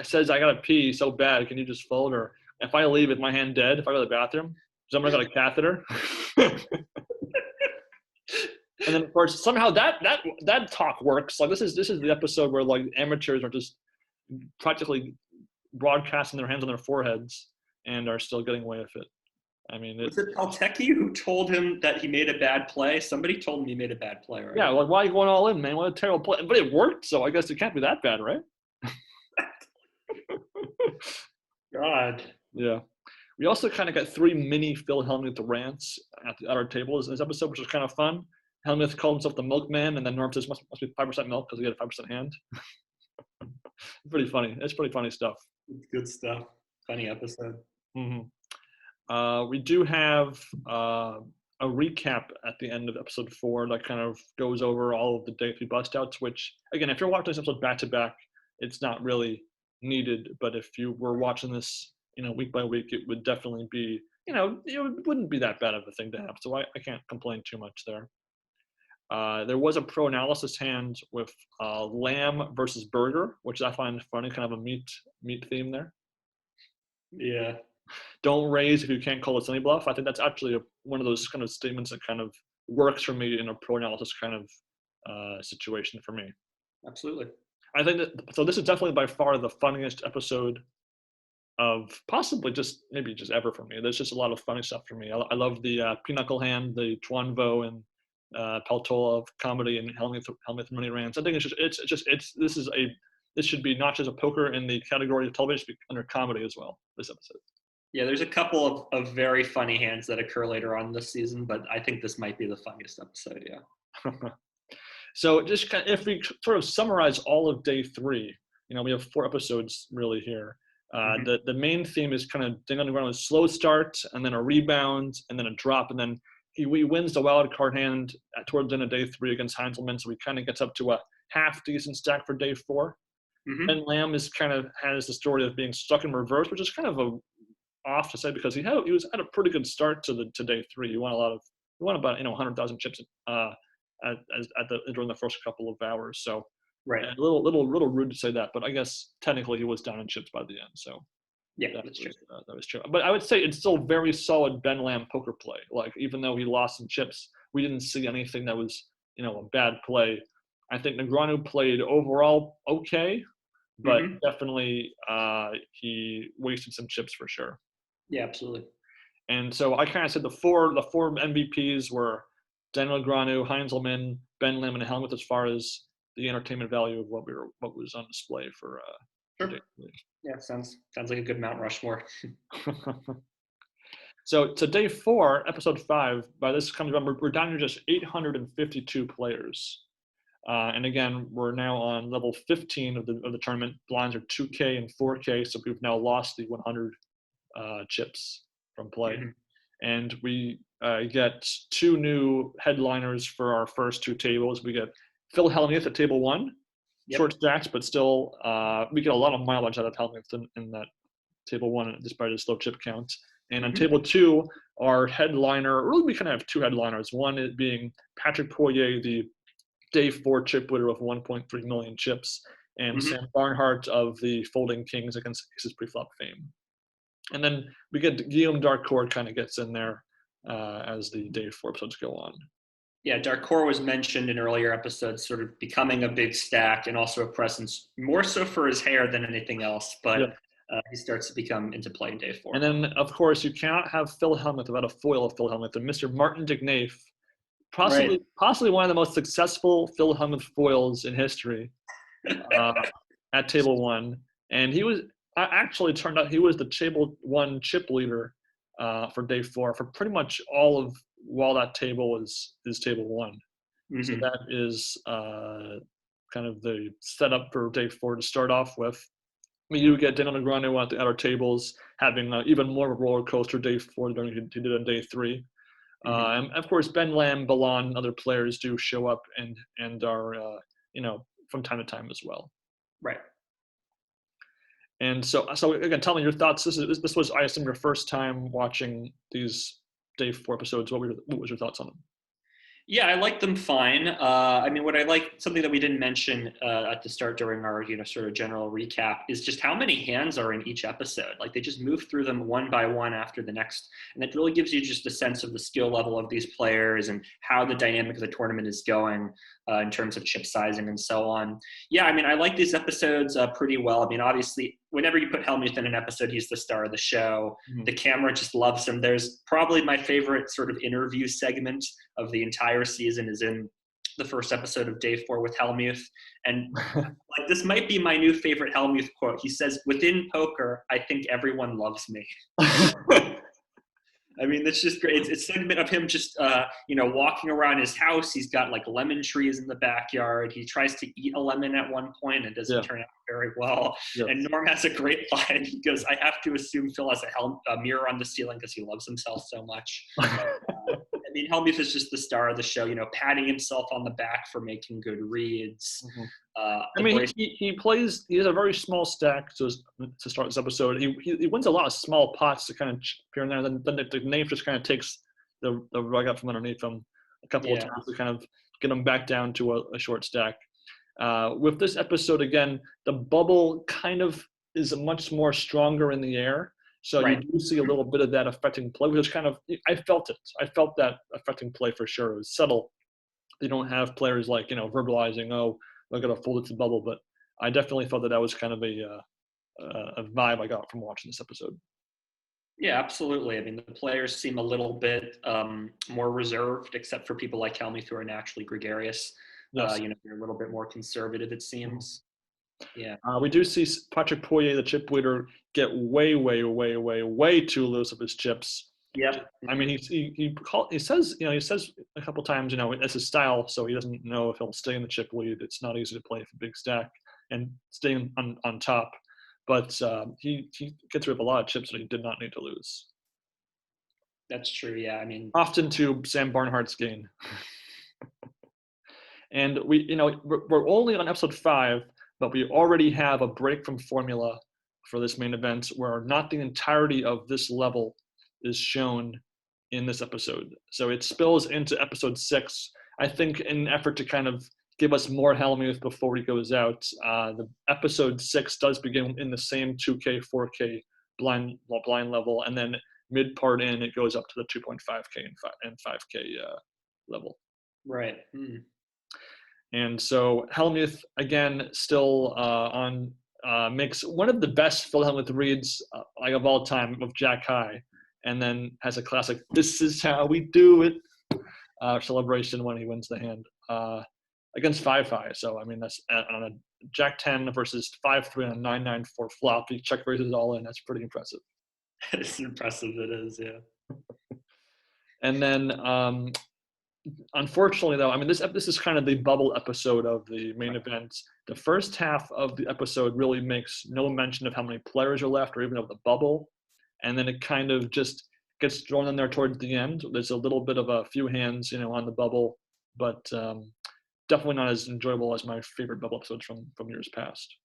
says, "I gotta pee so bad, can you just fold?" Or, "If I leave, is my hand dead? If I go to the bathroom, somebody got a catheter?" And then, of course, somehow that talk works. Like this is the episode where like amateurs are just practically broadcasting their hands on their foreheads and are still getting away with it. I mean, was it Paltecki who told him that he made a bad play? Somebody told him he made a bad play, right? Yeah, like, why are you going all in, man? What a terrible play. But it worked, so I guess it can't be that bad, right? God. Yeah. We also kind of got 3 mini Phil Hellmuth rants at our table in this episode, which was kind of fun. Hellmuth called himself the milkman, and then Norm says must be 5% milk because he had a 5% hand. Pretty funny. It's pretty funny stuff. It's good stuff. Funny episode. Mm-hmm. We do have a recap at the end of episode 4 that kind of goes over all of the day 3 bust outs, which, again, if you're watching this episode back to back, it's not really needed. But if you were watching this, week by week, it would definitely be, it wouldn't be that bad of a thing to have. So I can't complain too much there. There was a pro analysis hand with lamb versus burger, which I find funny, kind of a meat theme there. Yeah. Don't raise if you can't call a silly bluff. I think that's actually one of those kind of statements that kind of works for me in a pro analysis kind of situation for me. Absolutely. I think so. This is definitely by far the funniest episode of possibly maybe just ever for me. There's just a lot of funny stuff for me. I love the pinochle hand, the Tuanvo and Peltola comedy, and Hellmuth money rants. I think this should be not just a poker in the category of television, but under comedy as well. This episode. Yeah, there's a couple of very funny hands that occur later on this season, but I think this might be the funniest episode. Yeah. So just if we sort of summarize all of day 3, we have 4 episodes really here. The main theme is kind of Ding on the ground with a slow start, and then a rebound, and then a drop, and then he wins the wild card hand towards the end of day 3 against Heinzelman, so he kind of gets up to a half decent stack for day 4. And Lamb has the story of being stuck in reverse, which is kind of off to say because he had a pretty good start to day 3. He won about 100,000 chips during the first couple of hours. So right, a little rude to say that, but I guess technically he was down in chips by the end. So yeah, that's true. That was true. But I would say it's still very solid Ben Lamb poker play. Like even though he lost in chips, we didn't see anything that was a bad play. I think Negreanu played overall okay, but definitely he wasted some chips for sure. Yeah, absolutely. And so I kind of said the four MVPs were Daniel Negreanu, Heinzelman, Ben Lamb, and Hellmuth as far as the entertainment value of what was on display for. Sure. Yeah, sounds like a good Mount Rushmore. So to day 4, episode 5. By this comes around, we're down to just 852 players. And again, we're now on level 15 of the tournament. Blinds are 2K and 4K, so we've now lost the 100 chips from play. And we get 2 new headliners for our first 2 tables. We get Phil Hellmuth at table 1, short stacks, but still we get a lot of mileage out of Hellmuth in that table 1, despite his low chip count. And on table 2, our headliner, really we kind of have 2 headliners. One is being Patrick Poirier, the day 4 chip winner of 1.3 million chips, and Sam Barnhart of the Folding Kings against Aces Preflop fame. And then we get Guillaume Darcourt kind of gets in there as the day 4 episodes go on. Yeah, Darcourt was mentioned in earlier episodes, sort of becoming a big stack and also a presence, more so for his hair than anything else, but he starts to become into play in day 4. And then, of course, you cannot have Phil Hellmuth without a foil of Phil Hellmuth, and Mr. Martin Dignafe, possibly one of the most successful Phil Hellmuth foils in history at table 1. And he was actually turned out he was the table 1 chip leader for day 4 for pretty much all of while that table is table 1. So that is kind of the setup for day 4 to start off with. We do get Daniel Negreanu at our tables having even more of a roller coaster day 4 than he did on day 3. And of course, Ben Lamb, Balan, and other players do show up and are from time to time as well. Right. And so again, tell me your thoughts. This was, I assume, your first time watching these day 4 episodes. What was your thoughts on them? Yeah, I like them fine. I mean, what I like, something that we didn't mention at the start during our, sort of general recap, is just how many hands are in each episode. Like they just move through them one by one after the next. And it really gives you just a sense of the skill level of these players and how the dynamic of the tournament is going in terms of chip sizing and so on. Yeah, I mean, I like these episodes pretty well. I mean, obviously, whenever you put Helmuth in an episode, he's the star of the show. Mhm. The camera just loves him. There's probably my favorite sort of interview segment of the entire season is in the first episode of Day 4 with Helmuth. And like this might be my new favorite Helmuth quote. He says, "Within poker, I think everyone loves me." I mean, that's just great. It's a segment of him just, walking around his house. He's got like lemon trees in the backyard. He tries to eat a lemon at one point and doesn't turn out very well. Yes. And Norm has a great line. He goes, "I have to assume Phil has a mirror on the ceiling because he loves himself so much." I mean, Helmuth is just the star of the show, patting himself on the back for making good reads. Mm-hmm. I mean, he has a very small stack to start this episode. He wins a lot of small pots to kind of appear in there. Then the name just kind of takes the rug out from underneath him a couple of times to kind of get him back down to a short stack. With this episode, again, the bubble kind of is much more stronger in the air. So you do see a little bit of that affecting play, which is kind of, I felt it. I felt that affecting play for sure. It was subtle. They don't have players like, verbalizing, "Oh, we're going to fold it to the bubble." But I definitely felt that was kind of a vibe I got from watching this episode. Yeah, absolutely. I mean, the players seem a little bit more reserved, except for people like Helmuth who are naturally gregarious. Yes. They're a little bit more conservative, it seems. Yeah. We do see Patrick Poirier, the chip leader, get way, way, way, way, way too loose of his chips. Yeah. I mean, he says a couple times, it's his style, so he doesn't know if he'll stay in the chip lead. It's not easy to play for big stack and staying on top. But he gets rid of a lot of chips that he did not need to lose. That's true. Yeah. I mean, often to Sam Barnhart's gain. And we're only on episode 5. But we already have a break from formula for this main event where not the entirety of this level is shown in this episode. So it spills into episode 6, I think, in an effort to kind of give us more Helmuth before he goes out. The episode 6 does begin in the same 2K, 4K blind level, and then mid-part in, it goes up to the 2.5K and 5K level. Right. And so Helmuth, again, still makes one of the best Phil Helmuth reads of all time of Jack High, and then has a classic "This is how we do it" celebration when he wins the hand against 5-5. So, I mean, that's on a Jack 10 versus 5-3 on a 9-9-4 flop. He check raises all in. That's pretty impressive. It's impressive. It is, yeah. And then unfortunately, though, I mean, this is kind of the bubble episode of the main event. The first half of the episode really makes no mention of how many players are left or even of the bubble. And then it kind of just gets thrown in there towards the end. There's a little bit of a few hands, on the bubble, but definitely not as enjoyable as my favorite bubble episodes from years past.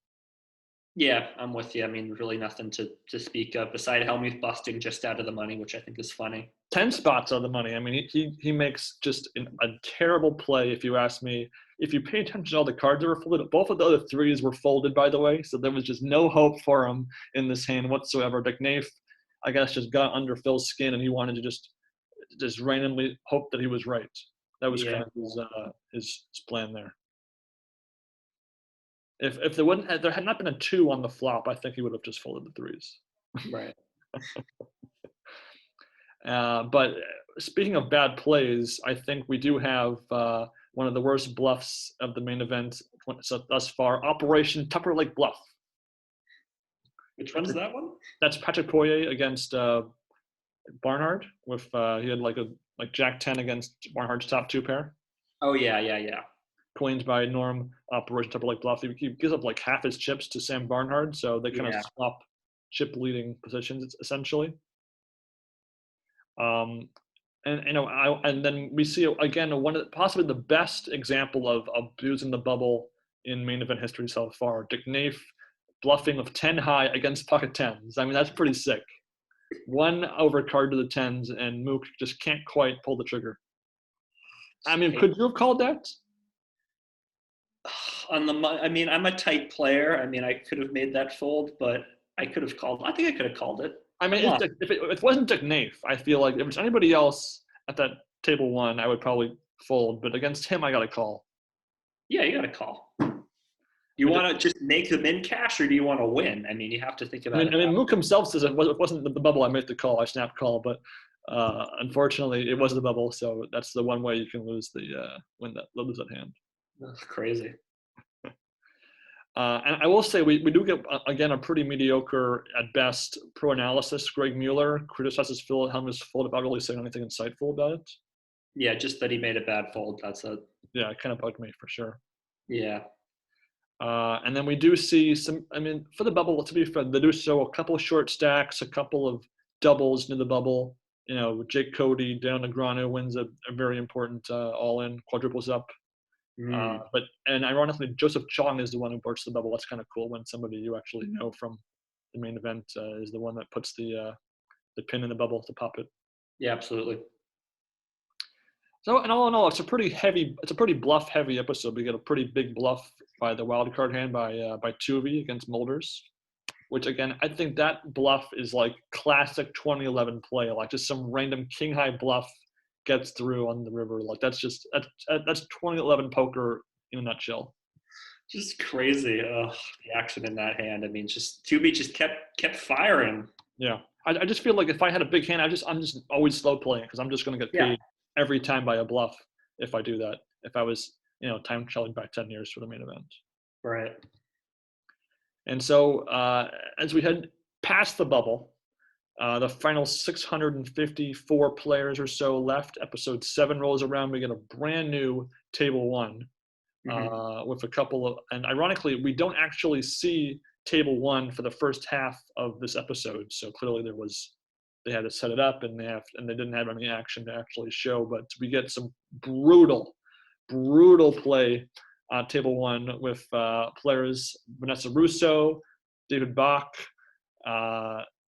Yeah, I'm with you. I mean, really nothing to speak of beside Helmuth busting just out of the money, which I think is funny. 10 spots on the money. I mean, he makes just a terrible play, if you ask me. If you pay attention to all the cards that were folded, both of the other 3s were folded, by the way, so there was just no hope for him in this hand whatsoever. McNafe, I guess, just got under Phil's skin, and he wanted to just randomly hope that he was right. That was kind of his plan there. If there had not been a 2 on the flop, I think he would have just folded the 3s. Right. But speaking of bad plays, I think we do have one of the worst bluffs of the main event thus far, Operation Tupper Lake Bluff. Which one's that one? That's Patrick Poirier against Barnhart. With he had like Jack 10 against Barnhart's top 2 pair. Oh yeah. Coined by Norm, Operation Tupper Lake Bluff. He gives up like half his chips to Sam Barnhart, so they kind of swap chip leading positions essentially. And then we see again possibly the best example of abusing the bubble in main event history so far. Dick Nafe bluffing of 10 high against pocket 10s. I mean, that's pretty sick. 1 overcard to the 10s, and Mook just can't quite pull the trigger. I mean, could you have called that? I mean, I'm a tight player. I mean, I could have made that fold, but I think I could have called it. I mean, if it wasn't Dick Nafe, I feel like if it was anybody else at that table 1, I would probably fold. But against him, I got to call. Yeah, you got to call. you want to just make them in cash, or do you want to win? I mean, you have to think about it. I mean, Mook himself says it wasn't the bubble I made the call, I snapped call, but unfortunately it was the bubble, so that's the one way you can lose lose that hand. That's crazy. And I will say we do get, again, a pretty mediocre at best pro analysis. Greg Mueller criticizes Phil Hellmuth's fold without really saying anything insightful about it. Yeah, just that he made a bad fold. That's it. Yeah, it kind of bugged me for sure. Yeah. And then we do see some, I mean, for the bubble, to be fair, they do show a couple of short stacks, a couple of doubles near the bubble. You know, Jake Cody, Dan Negreanu wins a very important all-in, quadruples up. And ironically, Joseph Chong is the one who bursts the bubble. That's kind of cool when somebody you actually know from the main event is the one that puts the pin in the bubble to pop it. Yeah, absolutely. So, and all in all, it's a pretty bluff heavy episode. We get a pretty big bluff by the wild card hand by Tuvey against Mulders, which again, I think that bluff is like classic 2011 play, like just some random king high bluff gets through on the river. Like that's 2011 poker in a nutshell. Just crazy. The action in that hand. I mean, just Tuvey just kept firing. Yeah, I just feel like if I had a big hand, I'm just always slow playing because I'm just going to get paid every time by a bluff if I do that. If I was, time traveling back 10 years for the main event. Right. And so as we head past the bubble, the final 654 players or so left, episode 7 rolls around. We get a brand new table 1 with a couple of, and ironically, we don't actually see table 1 for the first half of this episode. So clearly they had to set it up and they didn't have any action to actually show, but we get some brutal play on table 1 with players Vanessa Russo, David Bach,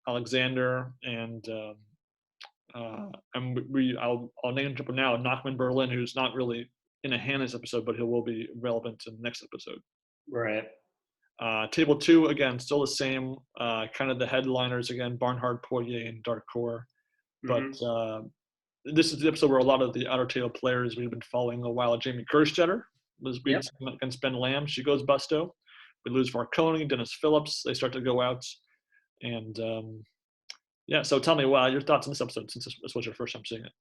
Alexander, and I'll name drop him now, Nachman Berlin, who's not really in a hand this episode, but he will be relevant in the next episode. Right. Table 2, again, still the same, kind of the headliners again, Barnhart, Poirier, and Darcourt. But this is the episode where a lot of the outer table players we've been following a while. Jamie Kerstetter was against Ben Lamb. She goes busto. We lose Marconi, Dennis Phillips. They start to go out. And so tell me, your thoughts on this episode since this was your first time seeing it.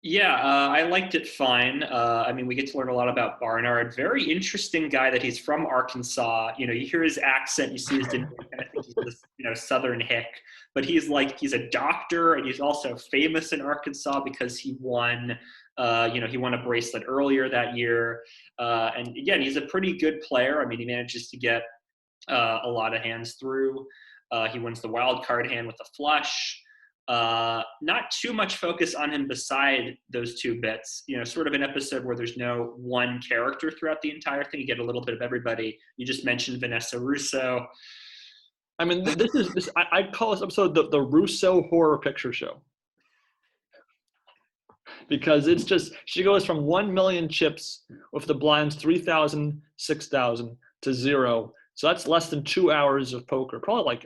Yeah, I liked it fine. I mean, we get to learn a lot about Barnard. Very interesting guy that he's from Arkansas. You hear his accent, you see his demeanor, kind of think he's this, Southern hick. But he's a doctor, and he's also famous in Arkansas because he won, he won a bracelet earlier that year. And again, he's a pretty good player. I mean, he manages to get a lot of hands through. He wins the wild card hand with a flush. Not too much focus on him beside those 2 bits, sort of an episode where there's no one character throughout the entire thing. You get a little bit of everybody. You just mentioned Vanessa Russo. I mean, I call this episode the Russo Horror Picture Show. Because it's just, she goes from 1 million chips with the blinds 3,000, 6,000 to 0. So that's less than 2 hours of poker. Probably like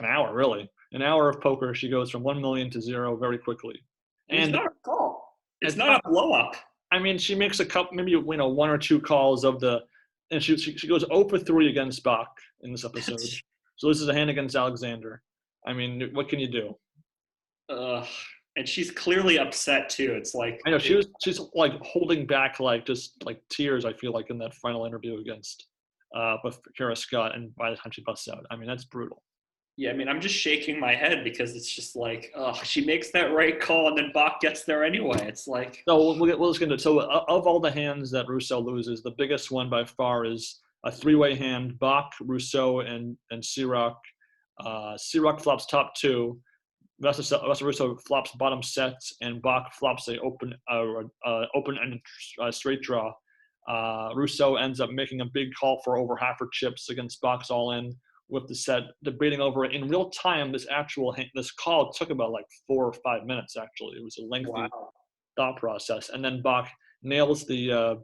an hour, really. An hour of poker, she goes from 1 million to 0 very quickly. And it's not a call. It's not a blow up. I mean, she makes a couple, maybe 1 or 2 calls and she goes 0 for 3 against Bach in this episode. So this is a hand against Alexander. I mean, what can you do? And she's clearly upset too. It's like, I know she's like holding back just tears. I feel like in that final interview against with Kara Scott, and by the time she busts out, I mean that's brutal. Yeah, I mean I'm just shaking my head because it's just like, she makes that right call and then Bach gets there anyway. It's like, so we'll just get into it. So of all the hands that Russo loses, the biggest one by far is a 3-way hand: Bach, Russo, and Sirak. Sirak flops top 2. Vanessa Russo flops bottom sets, and Bach flops a open and straight draw. Russo ends up making a big call for over half her chips against Bach's all-in with the set, debating over it in real time. This call took about 4 or 5 minutes. Actually, it was a lengthy thought process, and then Bach nails the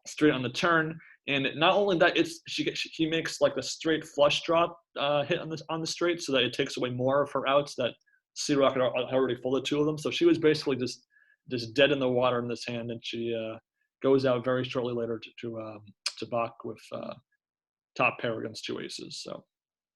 straight on the turn. And not only that, he makes a straight flush draw hit on the straight, so that it takes away more of her outs that Sirak had already folded 2 of them. So she was basically just dead in the water in this hand, and she goes out very shortly later to Bach with top pair against two aces. So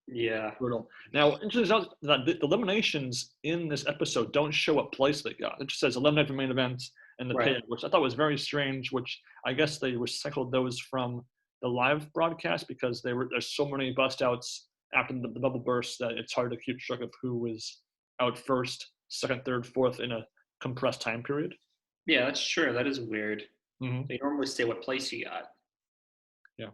Yeah. brutal. Now, interesting that the eliminations in this episode don't show what place they got. It just says eliminated from main event and the Right. payout, which I thought was very strange. Which I guess they recycled those from the live broadcast because there's so many bust outs after the bubble burst that it's hard to keep track of who was out first, second, third, fourth in a compressed time period. Yeah, that's true. That is weird. Mm-hmm. They normally say what place you got. Yeah.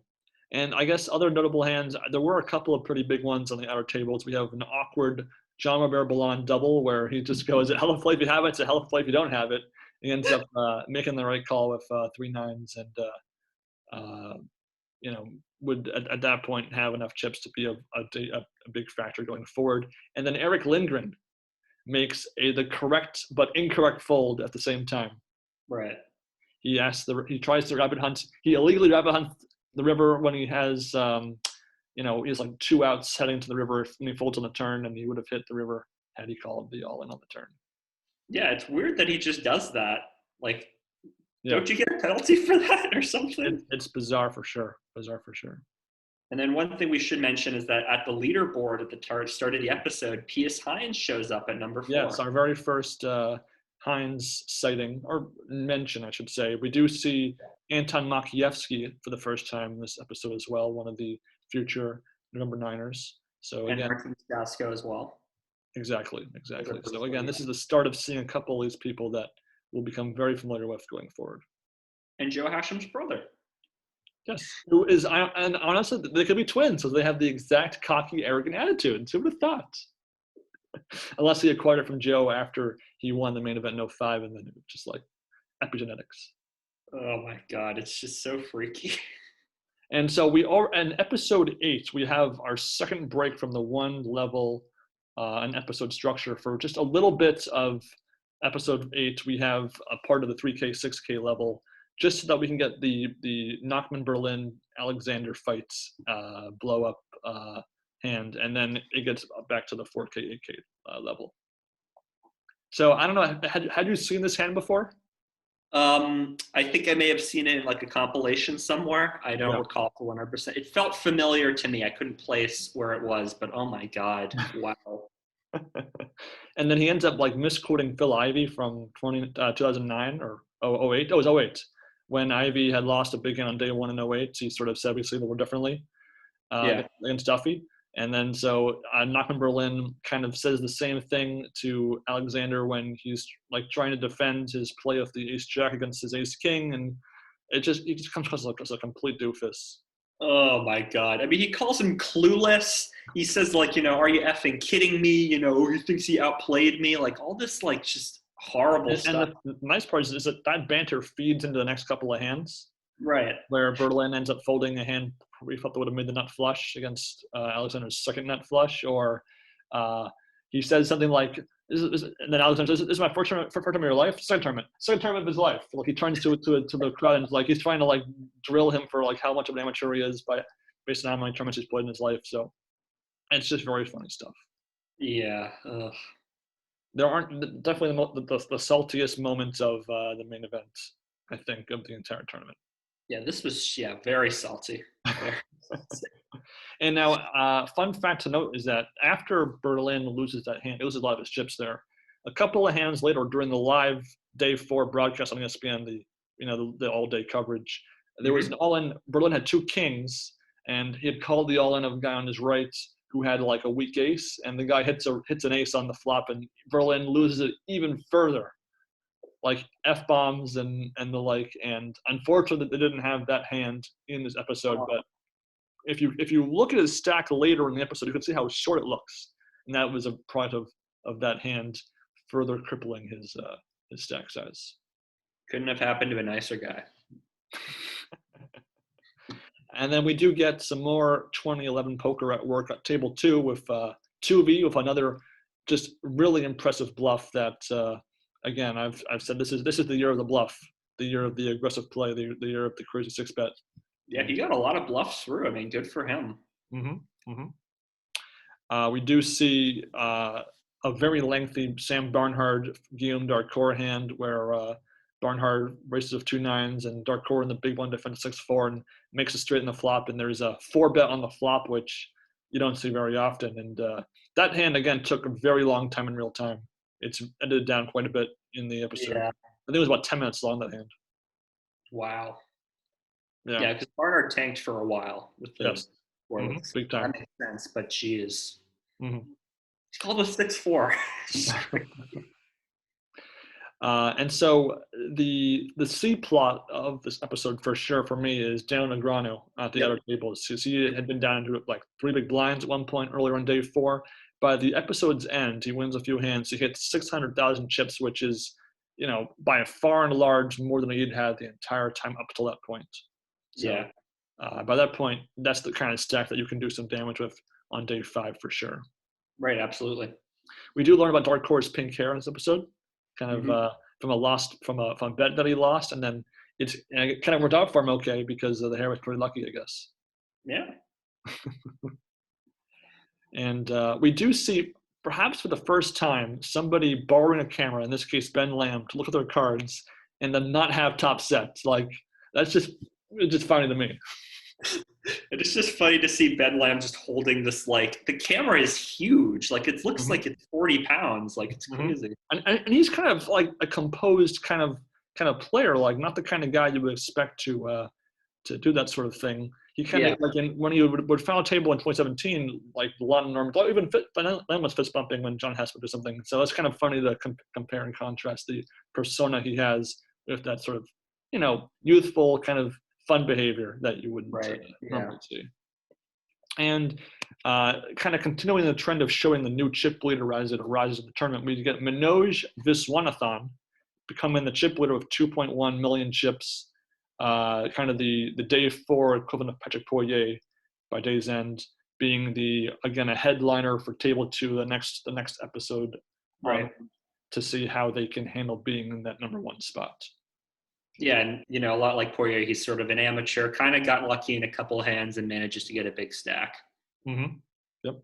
And I guess other notable hands, there were a couple of pretty big ones on the outer tables. We have an awkward John Robert Ballon double where he just goes, hell of a play if you have it, it's a hell of a play if you don't have it. He ends up making the right call with 3 9s and, would at that point have enough chips to be a big factor going forward. And then Eric Lindgren makes the correct but incorrect fold at the same time. Right. He tries to rabbit hunt. He illegally rabbit hunts the river when he has, he's like 2 outs heading to the river when he folds on the turn, and he would have hit the river had he called the all in on the turn. Yeah, it's weird that he just does that. Like, Yeah. Don't you get a penalty for that or something? It's bizarre for sure. And then one thing we should mention is that at the leaderboard at the start of the episode, Pius Heinz shows up at number 4. Yeah, it's our very first Heinz sighting, or mention, I should say. We do see Anton Makievsky for the first time in this episode as well, one of the future number 9ers. So and again, Martin Stasko as well. Exactly. So again, this is the start of seeing a couple of these people that we'll become very familiar with going forward. And Joe Hashem's brother. Yes, who is, and honestly, they could be twins, so they have the exact cocky, arrogant attitude. Who would have thought? Unless he acquired it from Joe after he won the main event in 05, and then it was just like epigenetics. Oh my God, it's just so freaky. And so we are in episode 8. We have our second break from the one level and episode structure for just a little bit of episode 8. We have a part of the 3K, 6K level, just so that we can get the Nachman Berlin Alexander fights blow up hand, and then it gets back to the 4K, 8K level. So I don't know, had you seen this hand before? I think I may have seen it in like a compilation somewhere. I don't recall for 100%. It felt familiar to me. I couldn't place where it was, but oh my God, wow. And then he ends up like misquoting Phil Ivey from 2009 or 08. It was 08. When Ivey had lost a big hand on day 1 in 08, he sort of said we see a little differently against Duffy. And then so Nachman Berlin kind of says the same thing to Alexander when he's like trying to defend his play of the ace-jack against his ace-king, and he just comes across as a complete doofus. Oh my God. I mean, he calls him clueless. He says like, are you effing kidding me? He thinks he outplayed me. Like all this like just horrible stuff. And the nice part is that banter feeds into the next couple of hands. Right. Where Berlin ends up folding a hand we thought that would have made the nut flush against Alexander's second nut flush, or he says something like, and then Alexander says, "This is my first tournament of your life, second tournament of his life." Like he turns to the crowd and like he's trying to like drill him for like how much of an amateur he is based on how many tournaments he's played in his life. So it's just very funny stuff. Yeah. Ugh. There aren't definitely the saltiest moments of the main event, I think, of the entire tournament. Yeah, this was very salty. And now, fun fact to note is that after Berlin loses that hand, it loses a lot of his chips there. A couple of hands later, during the live day 4 broadcast on ESPN, the all-day coverage, there was an all-in. Berlin had 2 kings, and he had called the all-in of a guy on his right who had like a weak ace, and the guy hits an ace on the flop, and Berlin loses it even further. Like F-bombs and the like, and unfortunately they didn't have that hand in this episode. But if you look at his stack later in the episode, you can see how short it looks, and that was a product of that hand further crippling his stack size. Couldn't have happened to a nicer guy. And then we do get some more 2011 poker at work at table 2 with 2V with another just really impressive bluff that. Again, I've said this is the year of the bluff, the year of the aggressive play, the year of the crazy 6-bet. Yeah, he got a lot of bluffs through. I mean, good for him. We do see a very lengthy Sam Barnhard Guillaume Darcourt hand where Barnhart races of 2-9s, and Dark Core in the big one defends 6-4 and makes it straight in the flop. And there's a 4-bet on the flop, which you don't see very often. And that hand, again, took a very long time in real time. It's edited down quite a bit in the episode. Yeah. I think it was about 10 minutes long, that hand. Wow. Yeah, because Barnard tanked for a while with those. Yes. Big time. That makes sense, but geez. Mm-hmm. It's called a 6-4. And so the C plot of this episode for sure for me is Daniel Negreanu at the other tables. He had been down to like 3 big blinds at one point earlier on day 4. By the episode's end, he wins a few hands. He hits 600,000 chips, which is, by a far and large more than he'd had the entire time up till that point. So, by that point, that's the kind of stack that you can do some damage with on day 5 for sure. Right, absolutely. We do learn about Dark Core's pink hair in this episode, kind of from a bet that he lost, and then it kind of worked out for him okay because the hair was pretty lucky, I guess. Yeah. And we do see, perhaps for the first time, somebody borrowing a camera, in this case Ben Lamb, to look at their cards and then not have top sets. Like, it's just funny to me. It's just funny to see Ben Lamb just holding this, like, the camera is huge. Like, it looks like it's 40 pounds. Like, it's crazy. And he's kind of like a composed kind of player, like not the kind of guy you would expect to do that sort of thing. He kind of like when he would foul a table in 2017, like a lot of normal, even Lamb was fist bumping when John Hess would do something. So it's kind of funny to compare and contrast the persona he has with that sort of, youthful kind of fun behavior that you wouldn't normally see. And kind of continuing the trend of showing the new chip leader as it arises in the tournament, we get Manoj Viswanathan becoming the chip leader with 2.1 million chips. Kind of the day 4 equivalent of Patrick Poirier by day's end, being a headliner for table 2 the next episode, to see how they can handle being in that number 1 spot. Yeah, and a lot like Poirier, he's sort of an amateur, kind of got lucky in a couple hands and manages to get a big stack. Mm-hmm. Yep.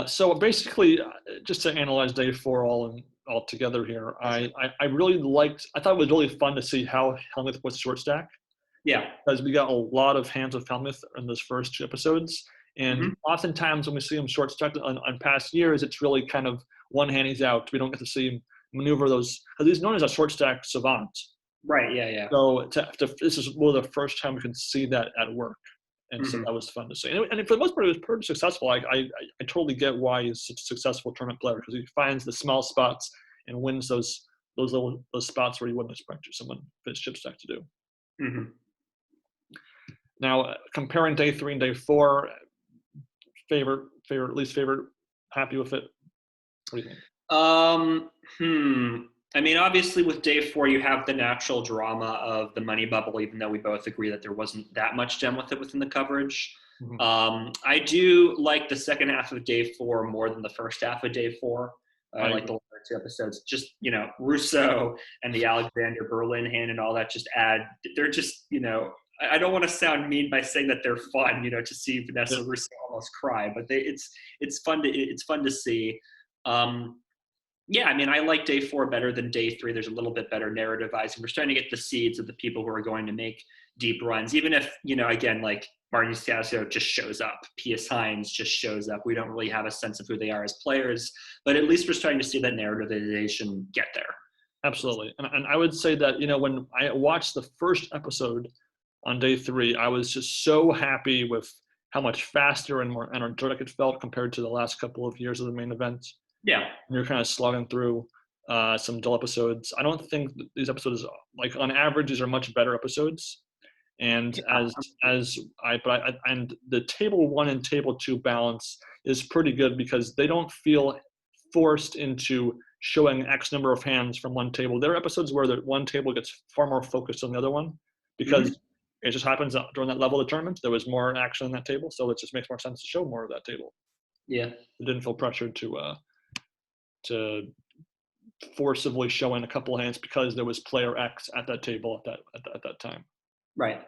So basically, just to analyze day 4 all together here, I really I thought it was really fun to see how Helmuth was short stack. Yeah. Because we got a lot of hands with Helmuth in those first 2 episodes. And oftentimes when we see him short stacked on past years, it's really kind of one hand he's out. We don't get to see him maneuver those, because he's known as a short stack savant. Right, yeah. So this is one of the first time we can see that at work. And so that was fun to see. And for the most part, it was pretty successful. I totally get why he's such a successful tournament player, because he finds the small spots and wins those spots where you wouldn't expect someone with his chip stack to do. Mm-hmm. Now, comparing day 3 and day 4, favorite, least favorite, happy with it? What do you think? I mean, obviously with day 4, you have the natural drama of the money bubble, even though we both agree that there wasn't that much done with it within the coverage. I do like the second half of day 4 more than the first half of day 4. I like the latter 2 episodes. Just, Russo and the Alexander Berlin hand and all that they're just, I don't want to sound mean by saying that they're fun, to see Vanessa Russo almost cry, but it's fun to see. Yeah, I mean, I like day 4 better than day 3. There's a little bit better narrativizing. We're starting to get the seeds of the people who are going to make deep runs, even if, again, like Martin Stasio just shows up. P.S. Hines just shows up. We don't really have a sense of who they are as players, but at least we're starting to see that narrativization get there. Absolutely. And I would say that, when I watched the first episode on day 3, I was just so happy with how much faster and more energetic it felt compared to the last couple of years of the main event. Yeah. You're kind of slogging through some dull episodes. I don't think these episodes, like on average, these are much better episodes. And and the table 1 and table 2 balance is pretty good, because they don't feel forced into showing X number of hands from one table. There are episodes where the one table gets far more focused on the other one, because it just happens that during that level of the tournament, there was more action on that table. So it just makes more sense to show more of that table. Yeah. It didn't feel pressured to forcibly show in a couple of hands because there was player X at that table at that time. Right.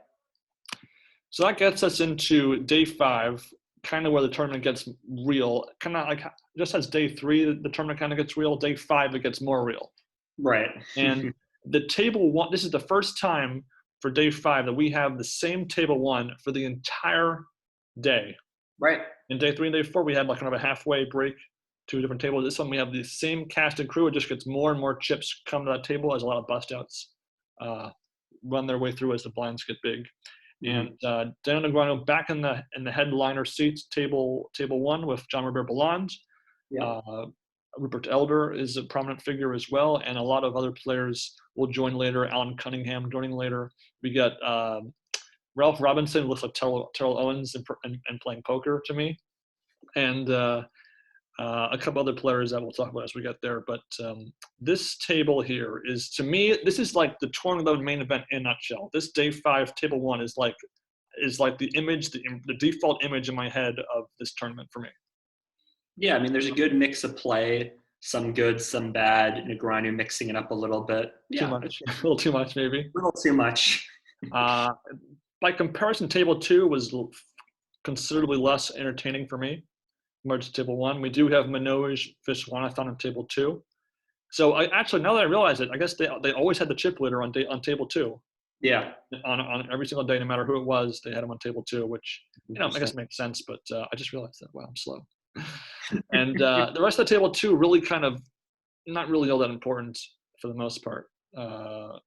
So that gets us into day 5, kind of where the tournament gets real. Kind of like just as day 3, the tournament kind of gets real. Day 5, it gets more real. Right. And the table one, this is the first time for day 5 that we have the same table one for the entire day. Right. In day 3 and day 4, we had like kind of a halfway break, 2 different tables. This one, we have the same cast and crew. It just gets more and more chips come to that table as a lot of bust outs run their way through as the blinds get big. And Dan Negreanu back in the headliner seats, table 1 with John Robert Belland. Yeah. Rupert Elder is a prominent figure as well, and a lot of other players will join later. Alan Cunningham joining later. We got Ralph Robinson, looks like Terrell Owens and playing poker to me, and a couple other players that we'll talk about as we get there. But this table here is, to me, this is like the 2011 main event in a nutshell. This day 5 table 1 is like the image, the default image in my head of this tournament for me. Yeah, I mean, there's a good mix of play, some good, some bad. Negreanu mixing it up a little bit. Yeah, too much, a little too much, maybe. A little too much. By comparison, table 2 was considerably less entertaining for me compared to table 1. We do have Manoj Viswanathan on table 2. So actually, now that I realize it, I guess they always had the chip leader on table 2. Yeah. On every single day, no matter who it was, they had him on table 2, which I guess makes sense. But I just realized that. Wow, I'm slow. And the rest of the table 2 really kind of not really all that important for the most part.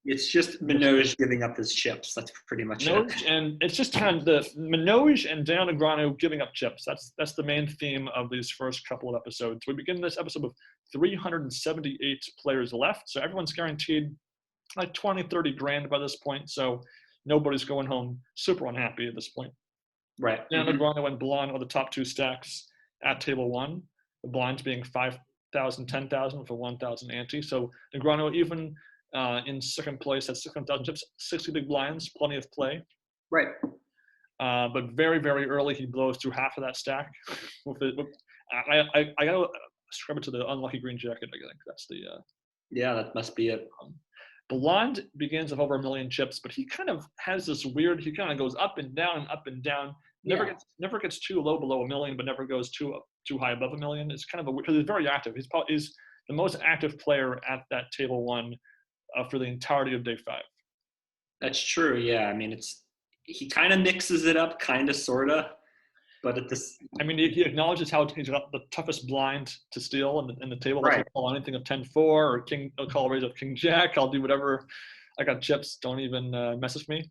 It's just Manoj giving up his chips. That's pretty much it. And it's just kind of the Manoj and Dan Negreanu giving up chips. That's the main theme of these first couple of episodes. We begin this episode with 378 players left, so everyone's guaranteed like 20, 30 grand by this point. So nobody's going home super unhappy at this point. Right. Dan Negreanu and Belland are the top 2 stacks at table 1. The blinds being 5,000, 10,000 with a 1,000 ante. So Negreanu even in second place at 6,000 chips, 60 big blinds, plenty of play. Right. But very, very early, he blows through half of that stack. I got to ascribe it to the unlucky green jacket, I think. That's the... yeah, that must be it. Belland begins with over 1 million chips, but he kind of has this weird, he kind of goes up and down and up and down. Never gets too low below 1 million, but never goes too high above 1 million. It's kind of because he's very active. He's the most active player at that table 1 for the entirety of day 5. That's true. Yeah, I mean, he kind of mixes it up, kind of, sorta. But at this, I mean, he acknowledges how he's got the toughest blind to steal in the table. Right. He'll call anything of 10-4 or king. He'll call a raise of king jack. I'll do whatever. I got chips. Don't even mess with me.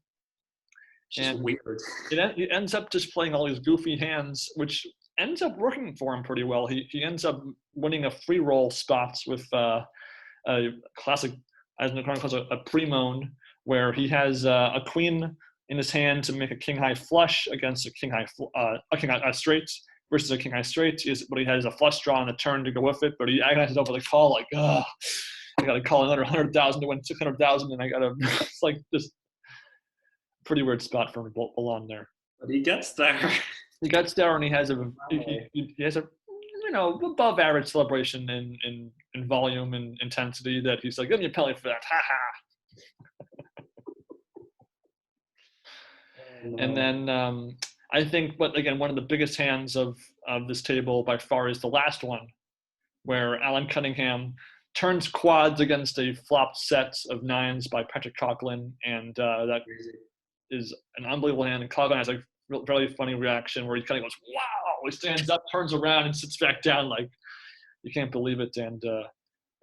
Just weird. He ends up just playing all these goofy hands, which ends up working for him pretty well. He ends up winning a free roll spots with a classic, as Negreanu calls a pre-moan, where he has a queen in his hand to make a king high flush against a king high straight versus a king high straight. But he has a flush draw on the turn to go with it. But he agonizes over the call, like, I got to call another 100,000 to win 600,000, and I got to. It's like this pretty weird spot for Belland there. But he gets there. He gets there, and he has a above average celebration in volume and intensity that he's like, give me a penalty for that, ha ha. And then I think, but again, one of the biggest hands of this table by far is the last one, where Alan Cunningham turns quads against a flopped set of 9s by Patrick Coughlin, and that is an unbelievable hand. And Coughlin has a very funny reaction where he kind of goes, wow, he stands up, turns around, and sits back down like you can't believe it. And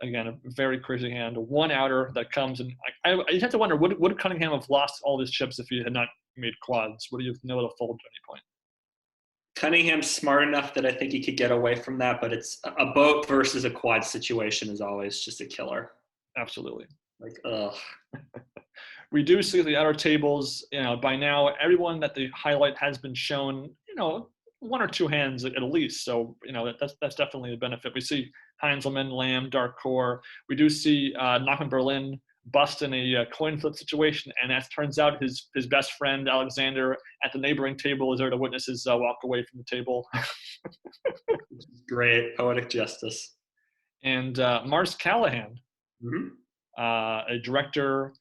again, a very crazy hand, a 1-outer that comes, and I just have to wonder, would Cunningham have lost all his chips if he had not made quads? Would he have been able to fold at any point? Cunningham's smart enough that I think he could get away from that, but it's a boat versus a quad situation is always just a killer. Absolutely. Like, ugh. We do see the outer tables, by now, everyone that they highlight has been shown, 1 or 2 hands at least. So, that's definitely a benefit. We see Heinzelman, Lamb, Dark Core. We do see Nachman Berlin bust in a coin flip situation, and as turns out, his best friend Alexander at the neighboring table is there to witness his walk away from the table. Great, poetic justice. And Mars Callahan, a director.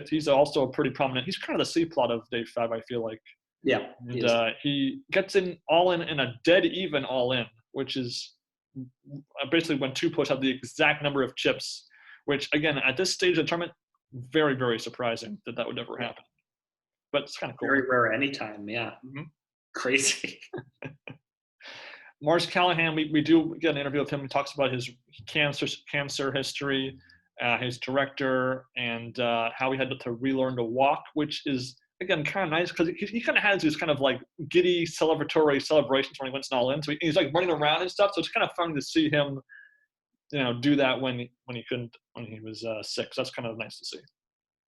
He's also a pretty prominent. He's kind of the C plot of day 5, I feel like. Yeah. And he gets in a dead even all in, which is basically when 2 players have the exact number of chips which again, at this stage of the tournament, very, very surprising that would ever happen. But it's kind of cool. Very rare anytime, yeah. Mm-hmm. Crazy. Mars Callahan, we do get an interview with him. He talks about his cancer history, his director, and how he had to relearn to walk, which is, again, kind of nice because he kind of has these kind of like giddy celebratory celebrations when he went all in. So he's like running around and stuff. So it's kind of fun to see him, do that when he was sick. So that's kind of nice to see.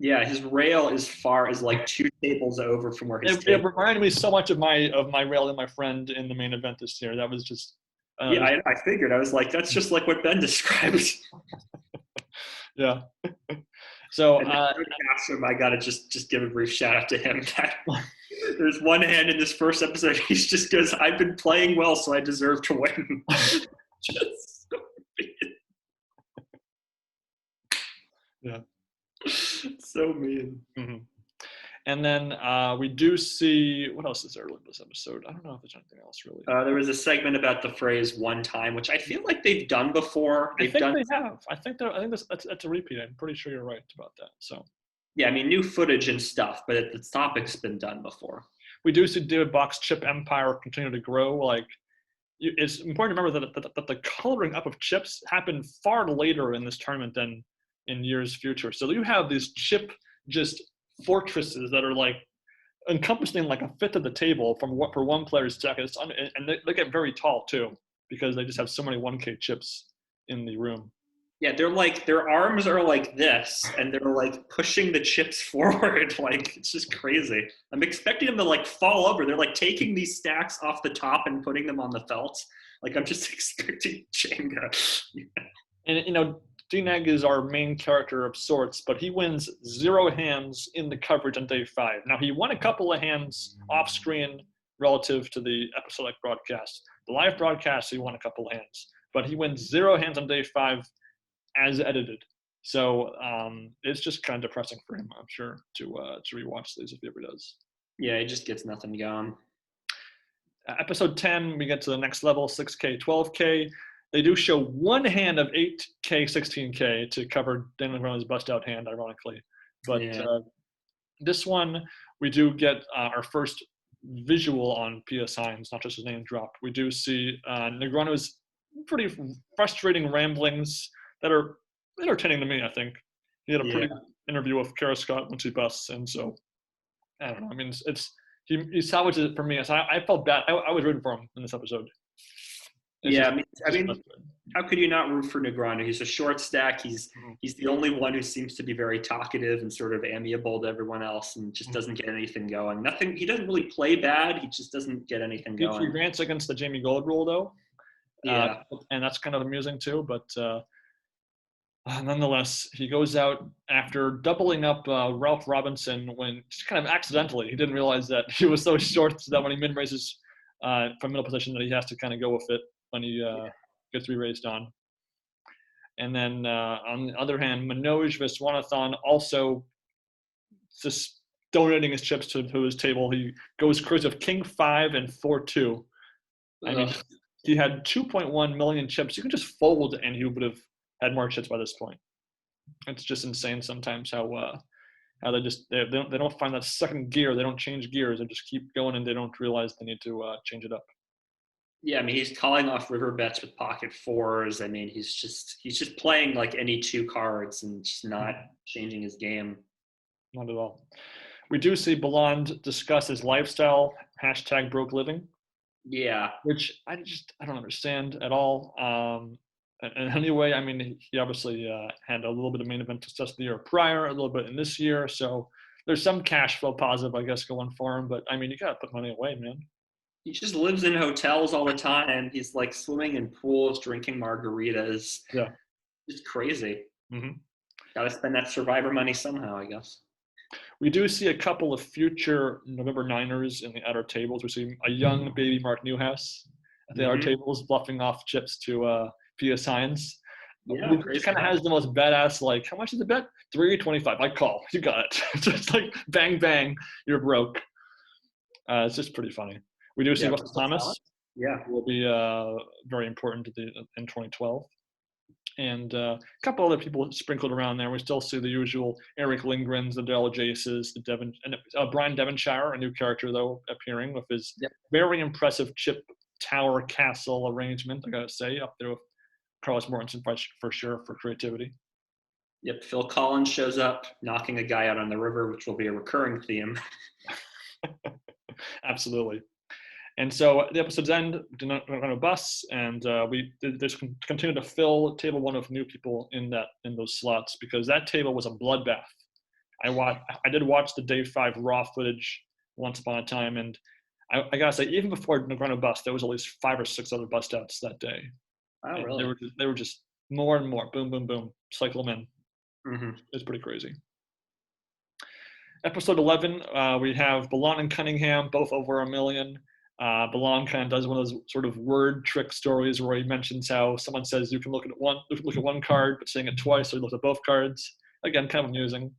Yeah, his rail is like 2 tables over from where his it reminded me so much of my rail and my friend in the main event this year. That was just I figured. I was like, that's just like what Ben described. Yeah. So I gotta just give a brief shout out to him. There's one hand in this first episode. He just goes, "I've been playing well, so I deserve to win." Just so mean. Yeah. So mean. Mm-hmm. And then we do see, what else is there in this episode? I don't know if there's anything else really. There was a segment about the phrase "one time," which I feel like they've done before. They have. I think that's a repeat. I'm pretty sure you're right about that. So. Yeah, I mean, new footage and stuff, but the topic's been done before. We do see David Bach's chip empire continue to grow. Like, it's important to remember that the coloring up of chips happened far later in this tournament than in years future. So you have these chip just fortresses that are like encompassing like a fifth of the table for one player's deck, and they get very tall too because they just have so many 1K chips in the room. Yeah, they're like, their arms are like this, and they're like pushing the chips forward. Like, it's just crazy. I'm expecting them to like fall over. They're like taking these stacks off the top and putting them on the felt. Like, I'm just expecting Jenga. And D-Neg is our main character of sorts, but he wins 0 hands in the coverage on day 5. Now, he won a couple of hands off screen relative to the episodic broadcast. The live broadcast, he won a couple of hands, but he wins 0 hands on day 5 as edited. So it's just kind of depressing for him, I'm sure, to rewatch these if he ever does. Yeah, he just gets nothing going. Episode 10, we get to the next level, 6K, 12K. They do show one hand of 8K, 16K to cover Daniel Negreanu's bust-out hand, ironically. But this one, we do get our first visual on PS Hines, not just his name drop. We do see Negreanu's pretty frustrating ramblings that are entertaining to me, I think. He had a pretty good interview with Kara Scott when she busts, and so, I don't know. I mean, he salvaged it for me. So I felt bad. I was rooting for him in this episode. I mean, how could you not root for Negreanu? He's a short stack. He's the only one who seems to be very talkative and sort of amiable to everyone else, and just doesn't get anything going. He doesn't really play bad. He just doesn't get anything going. He rants against the Jamie Gold rule, though. Yeah, and that's kind of amusing too. But nonetheless, he goes out after doubling up Ralph Robinson when just kind of accidentally. He didn't realize that he was so short that when he min raises from middle position that he has to kind of go with it when he gets re-raised on. And then on the other hand, Manoj Viswanathan also just donating his chips to his table. He goes cruise of King 5 and 4-2. I mean, he had 2.1 million chips. You can just fold and he would have had more chips by this point. It's just insane sometimes how they don't find that second gear. They don't change gears. They just keep going and they don't realize they need to change it up. Yeah, I mean, he's calling off river bets with pocket 4s. I mean, he's just playing like any 2 cards and just not changing his game. Not at all. We do see Belland discuss his lifestyle, #broke living. Yeah. Which I don't understand at all. And anyway, I mean, he obviously had a little bit of main event success the year prior, a little bit in this year. So there's some cash flow positive, I guess, going for him. But I mean, you got to put money away, man. He just lives in hotels all the time. He's like swimming in pools, drinking margaritas. Yeah. It's crazy. Mm-hmm. Got to spend that survivor money somehow, I guess. We do see a couple of future November Niners in the outer tables. We see a young baby Mark Newhouse at the outer tables bluffing off chips to PS Hines. Yeah, he kind of has the most badass, like, how much is the bet? $3.25. I call. You got it. Just like, bang, bang, you're broke. It's just pretty funny. We do see Russell Thomas. Yeah. Will be very important in 2012. and a couple other people sprinkled around there. We still see the usual Eric Lindgrens, the Daryl Jaces, the Brian Devonshire, a new character though, appearing with his very impressive chip tower castle arrangement. I gotta say, up there with Carlos Mortensen for sure for creativity. Yep, Phil Collins shows up, knocking a guy out on the river, which will be a recurring theme. Absolutely. And so the episodes end on a bus, and we just continue to fill table one with new people in those slots, because that table was a bloodbath. I did watch the day 5 Raw footage once upon a time, and I gotta say, even before Negreanu bust, there was at least 5 or 6 other bust outs that day. Oh, really? They were just more and more, boom, boom, boom, cycle them in. Mm-hmm. It's pretty crazy. Episode 11, we have Ballon and Cunningham, both over 1 million. Ballon kind of does one of those sort of word trick stories where he mentions how someone says you can look at one card, but saying it twice, so he looks at both cards. Again, kind of amusing.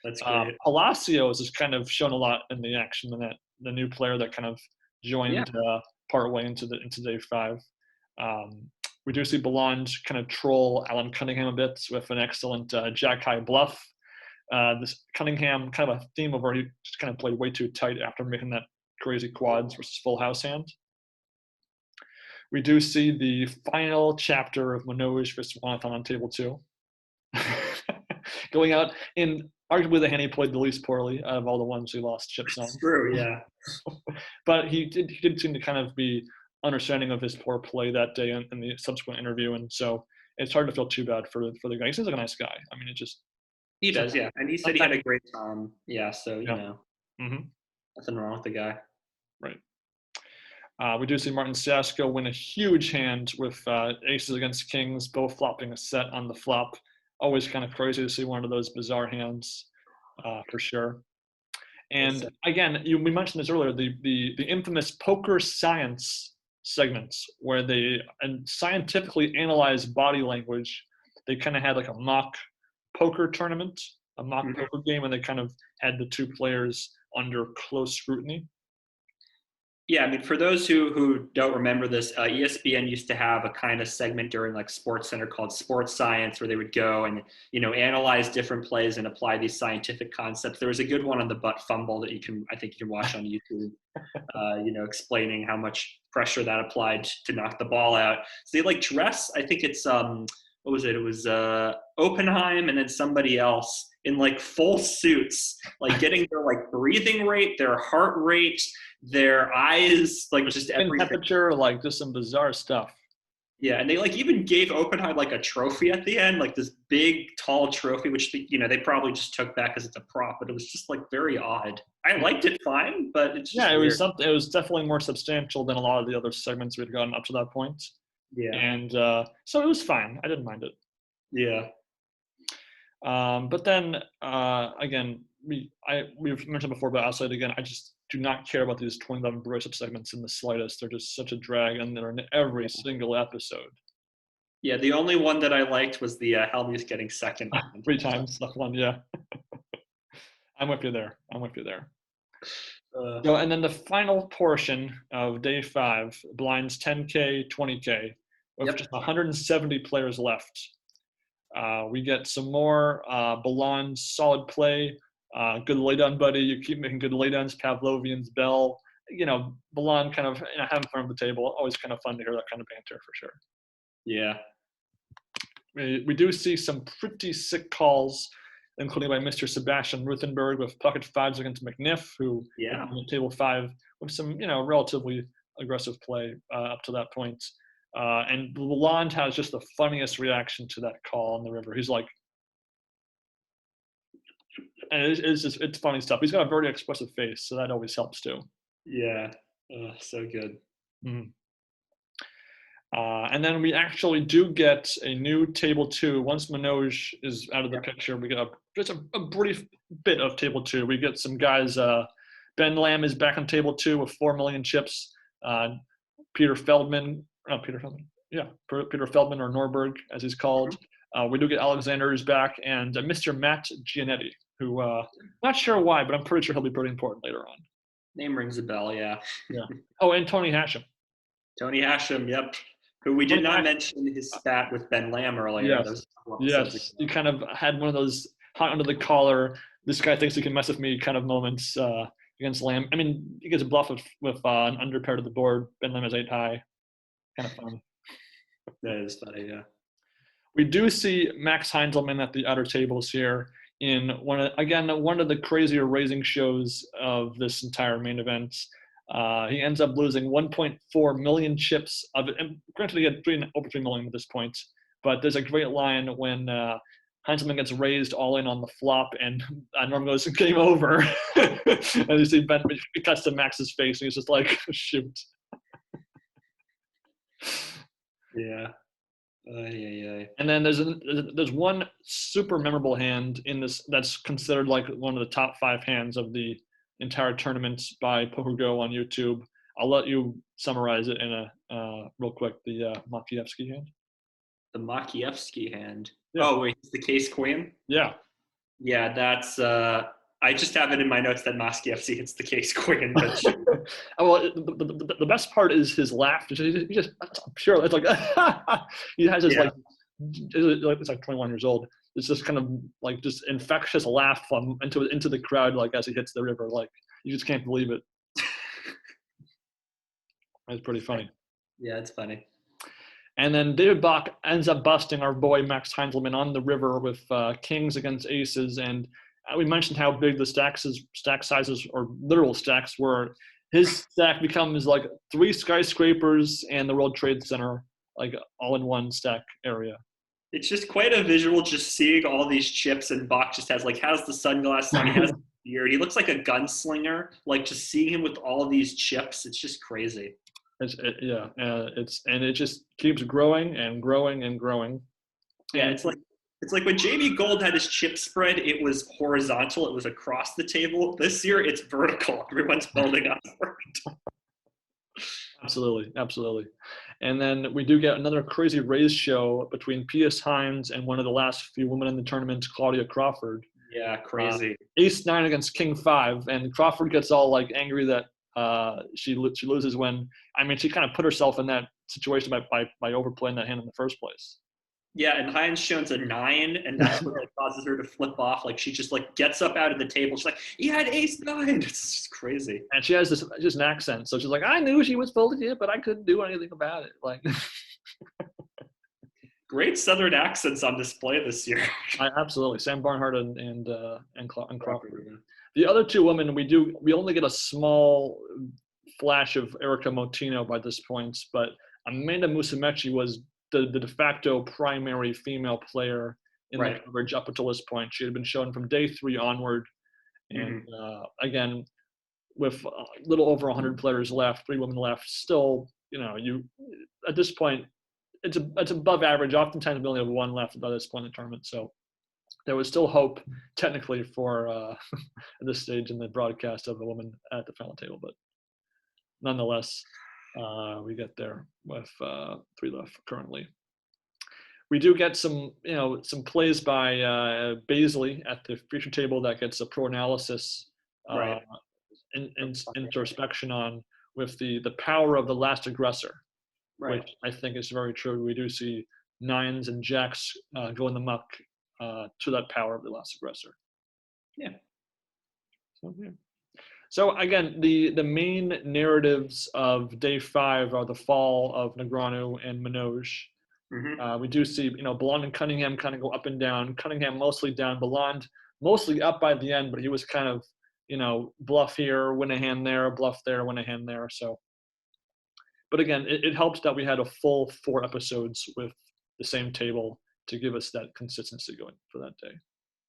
That's great. Palacios is kind of shown a lot in the action, and that the new player that kind of joined partway into day 5. We do see Ballon kind of troll Alan Cunningham a bit with an excellent Jack High bluff. This Cunningham kind of a theme of where he just kind of played way too tight after making that crazy quads versus full house hand. We do see the final chapter of Manoj versus Jonathan on table 2. Going out in arguably the hand he played the least poorly out of all the ones he lost chips on. True, yeah. But he did seem to kind of be understanding of his poor play that day in the subsequent interview, and so it's hard to feel too bad for the guy. He seems like a nice guy. I mean, he does, yeah. And he said he had a great time. Yeah, so you know, mm-hmm. Nothing wrong with the guy. Right. We do see Martin Sasko win a huge hand with aces against kings, both flopping a set on the flop. Always kind of crazy to see one of those bizarre hands, for sure. And again, we mentioned this earlier, the infamous poker science segments where they scientifically analyze body language. They kind of had like a mock poker tournament, a mock poker game, and they kind of had the 2 players under close scrutiny. Yeah, I mean, for those who don't remember this, ESPN used to have a kind of segment during like Sports Center called Sports Science, where they would go and, analyze different plays and apply these scientific concepts. There was a good one on the butt fumble that I think you can watch on YouTube, explaining how much pressure that applied to knock the ball out. So they like dress, I think it's, what was it? It was Oppenheim and then somebody else in like full suits, like getting their like breathing rate, their heart rate, their eyes, like just everything. Temperature, like just some bizarre stuff. Yeah, and they like even gave Oppenheim like a trophy at the end, like this big tall trophy, which they probably just took back because it's a prop, but it was just like very odd. I liked it fine, but it's just it weird. was something. It was definitely more substantial than a lot of the other segments we'd gotten up to that point. Yeah, and so it was fine. I didn't mind it. Yeah. But then again, we've mentioned before, but I'll say it again. I just do not care about these 2011 Brewers segments in the slightest. They're just such a drag, and they're in every single episode. Yeah, the only one that I liked was the Helmuth getting second 3 times. That one, yeah. I'm with you there. So, and then the final portion of day 5, blinds 10K, 20K, with just 170 players left. We get some more Ballon's solid play. Good laydown, buddy. You keep making good laydowns. Pavlovian's bell. Ballon kind of having fun at the table. Always kind of fun to hear that kind of banter for sure. Yeah. We do see some pretty sick calls, including by Mr. Sebastian Ruthenberg with pocket 5s against McNiff, who on table 5 with some relatively aggressive play up to that point. And Lalonde has just the funniest reaction to that call on the river. He's like, and it's funny stuff. He's got a very expressive face, so that always helps too. Yeah, so good. Mm-hmm. And then we actually do get a new table 2. Once Manoj is out of the picture, we get just a brief bit of table 2. We get some guys. Ben Lamb is back on table 2 with 4 million chips. Peter Feldman or Norberg, as he's called. We do get Alexander is back, and Mr. Matt Gianetti, who not sure why, but I'm pretty sure he'll be pretty important later on. Name rings a bell, yeah. Oh, and Tony Hashem. Tony Hashem, yep. Who we did not mention his spat with Ben Lamb earlier. Yes. You kind of had one of those hot under the collar, this guy thinks he can mess with me kind of moments against Lamb. I mean, he gets a bluff with an under pair to the board. Ben Lamb is 8 high. Kind of fun. That is funny, yeah. We do see Max Heinzelman at the outer tables here in one of the crazier raising shows of this entire main event. He ends up losing 1.4 million chips of it. And granted, he had over 3 million at this point. But there's a great line when Heinzelman gets raised all in on the flop, and Norm goes, "Game over." And you see Ben, he cuts to Max's face, and he's just like, "Shoot." Yeah. And then there's one super memorable hand in this that's considered like one of the top 5 hands of the entire tournament by PokerGo on YouTube. I'll let you summarize it in a real quick. The Makievsky hand. The Makievsky hand. Yeah. Oh wait, it's the case queen. Yeah. Yeah, that's. I just have it in my notes that Makievsky hits the case queen. But well, the best part is his laugh. He just pure. It's like he has this it's like 21 years old. It's just kind of like just infectious laugh into the crowd, like as he hits the river. Like you just can't believe it. It's pretty funny. Yeah, it's funny. And then David Bach ends up busting our boy Max Heinzelman on the river with kings against aces. And we mentioned how big the stack sizes or literal stacks were. His stack becomes like 3 skyscrapers and the World Trade Center, like all in one stack area. It's just quite a visual just seeing all these chips, and Bach just has the sunglasses on, he has the beard. He looks like a gunslinger. Like just seeing him with all of these chips, it's just crazy. It just keeps growing and growing and growing. Yeah, it's like when Jamie Gold had his chip spread, it was horizontal, it was across the table. This year, it's vertical. Everyone's building up for it. Absolutely. And then we do get another crazy raise show between P.S. Hines and one of the last few women in the tournament, Claudia Crawford. Yeah, crazy. Ace-9 against King-5, and Crawford gets all like angry that she loses when, I mean, she kind of put herself in that situation by overplaying that hand in the first place. Yeah, and Hines shows a 9, and that's what causes her to flip off. Like she just gets up out of the table. She's like, "He had ace-9." It's just crazy. And she has just an accent, so she's like, "I knew she was folding it, but I couldn't do anything about it." Like, great Southern accents on display this year. Absolutely, Sam Barnhart and Crawford. Yeah. The other 2 women, we only get a small flash of Erica Motino by this point, but Amanda Musumeci was the de facto primary female player in the coverage up until this point. She had been shown from day 3 onward. And again, with a little over 100 players left, 3 women left, still, at this point, it's above average. Oftentimes we only have 1 left by this point in the tournament. So there was still hope technically for at this stage in the broadcast of a woman at the final table. But nonetheless, we get there with 3 left currently. We do get some plays by Baisley at the feature table that gets a pro analysis introspection on with the power of the last aggressor, which I think is very true. We do see 9s and jacks go in the muck to that power of the last aggressor. Yeah. So again, the main narratives of day 5 are the fall of Negreanu and Manoj. We do see, Belland and Cunningham kind of go up and down. Cunningham mostly down, Belland mostly up by the end, but he was kind of, bluff here, win a hand there, bluff there, win a hand there. So, but again, it helps that we had a full 4 episodes with the same table to give us that consistency going for that day.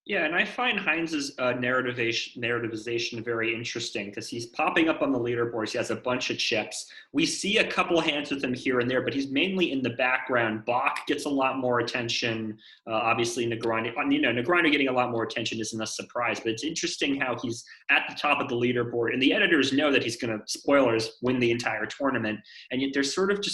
Yeah, and I find Heinz's narrativization very interesting because he's popping up on the leaderboards. He has a bunch of chips. We see a couple hands with him here and there, but he's mainly in the background. Bach gets a lot more attention. Obviously, Negreanu getting a lot more attention isn't a surprise, but it's interesting how he's at the top of the leaderboard, and the editors know that he's going to, spoilers, win the entire tournament, and yet they're sort of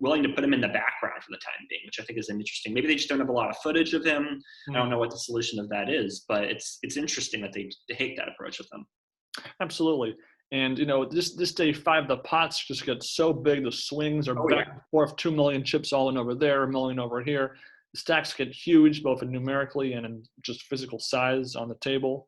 willing to put him in the background for the time being, which I think is interesting. Maybe they just don't have a lot of footage of him. I don't know what the solution of that is, but it's interesting that they take that approach with him. Absolutely. And this day 5, the pots just get so big. The swings are Oh back yeah. and forth. 2 million chips all in over there, a million over here. The stacks get huge, both in numerically and in just physical size on the table.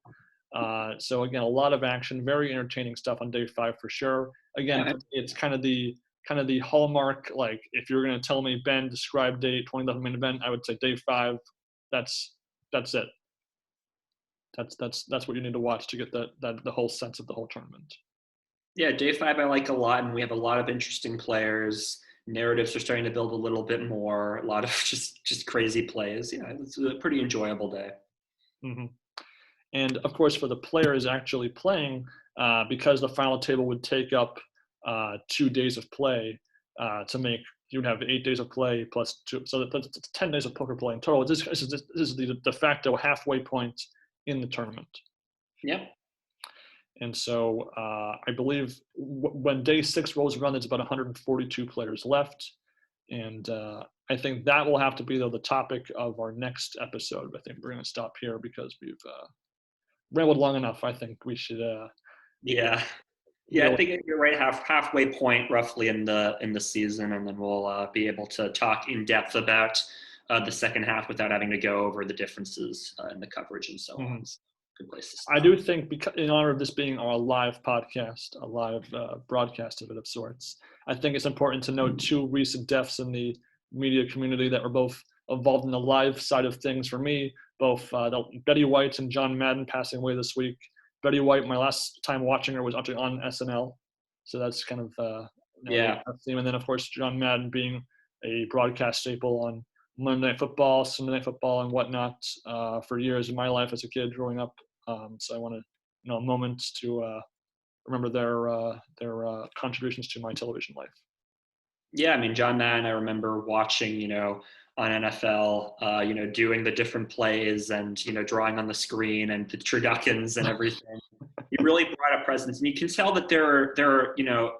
So again, a lot of action, very entertaining stuff on day 5 for sure. Again, Yeah. it's kind of the hallmark. Like, if you're going to tell me, Ben, describe day 2011 main event, I would say day 5. That's it. That's what you need to watch to get the whole sense of the whole tournament. Yeah, day 5 I like a lot, and we have a lot of interesting players. Narratives are starting to build a little bit more. A lot of just crazy plays. Yeah, it's a pretty enjoyable day. Mm-hmm. And of course, for the players actually playing, because the final table would take up 2 days of play to make, you'd have 8 days of play plus 2, so that's 10 days of poker play in total. This is the de facto halfway point in the tournament. Yep. And so I believe when day 6 rolls around, there's about 142 players left. And I think that will have to be, though, the topic of our next episode. I think we're going to stop here because we've rambled long enough. I think we should. Yeah. Yeah, I think you're right. Halfway point, roughly in the season, and then we'll be able to talk in depth about the second half without having to go over the differences in the coverage and so on. So, good place to start. I do think, because in honor of this being our live podcast, a live broadcast of it of sorts, I think it's important to note 2 recent deaths in the media community that were both involved in the live side of things for me. Both Betty White and John Madden passing away this week. Betty White, my last time watching her was actually on SNL, so that's kind of yeah. theme. And then of course John Madden being a broadcast staple on Monday Night Football, Sunday Night Football, and whatnot for years in my life as a kid growing up. So I want to, a moment to remember their contributions to my television life. Yeah, I mean, John Madden, I remember watching, on NFL, doing the different plays and, drawing on the screen and the turduckens and everything. He really brought a presence. And you can tell that there are,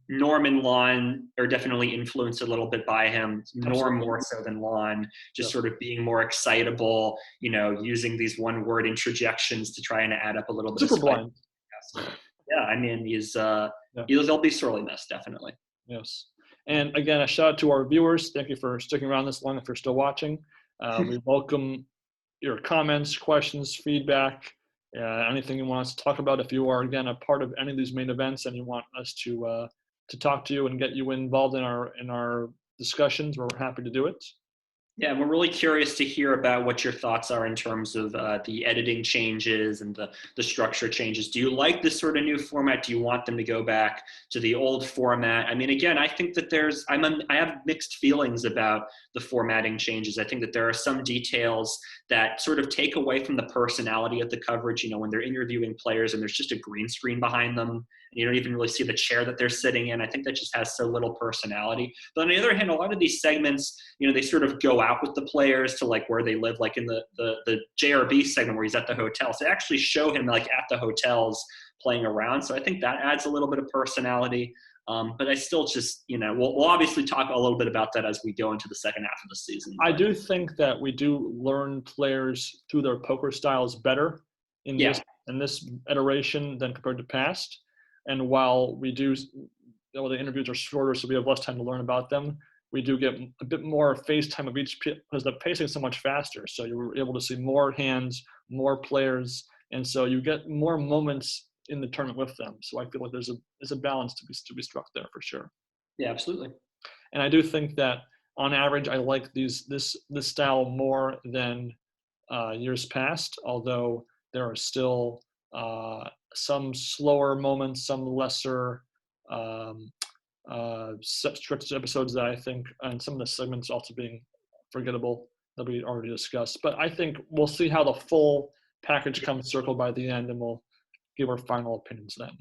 Norm and Lon are definitely influenced a little bit by him. Norm more so than Lon, just sort of being more excitable, using these one-word interjections to try and add up a little bit Super blind. Yeah, I mean, he'll be sorely missed, definitely. Yes. And again, a shout out to our viewers. Thank you for sticking around this long if you're still watching. We welcome your comments, questions, feedback, anything you want us to talk about. If you are, again, a part of any of these main events and you want us to talk to you and get you involved in our discussions, we're happy to do it. Yeah, we're really curious to hear about what your thoughts are in terms of the editing changes and the structure changes. Do you like this sort of new format? Do you want them to go back to the old format? I mean, again, I think that I have mixed feelings about the formatting changes. I think that there are some details that sort of take away from the personality of the coverage, when they're interviewing players and there's just a green screen behind them and you don't even really see the chair that they're sitting in. I think that just has so little personality. But on the other hand, a lot of these segments, they sort of go out with the players to like where they live, like in the JRB segment where he's at the hotel. So they actually show him like at the hotels playing around. So I think that adds a little bit of personality. But I still just, we'll obviously talk a little bit about that as we go into the second half of the season. I do think that we do learn players through their poker styles better in this iteration than compared to past. And while we do, the interviews are shorter, so we have less time to learn about them, we do get a bit more face time of each because the pacing is so much faster. So you're able to see more hands, more players, and so you get more moments in the tournament with them. So I feel like there's a balance to be struck there for sure. Yeah, absolutely. And I do think that on average, I like this style more than years past. Although there are still some slower moments, some lesser stretched episodes that I think, and some of the segments also being forgettable that we already discussed. But I think we'll see how the full package comes circled by the end, and we'll give our final opinions then.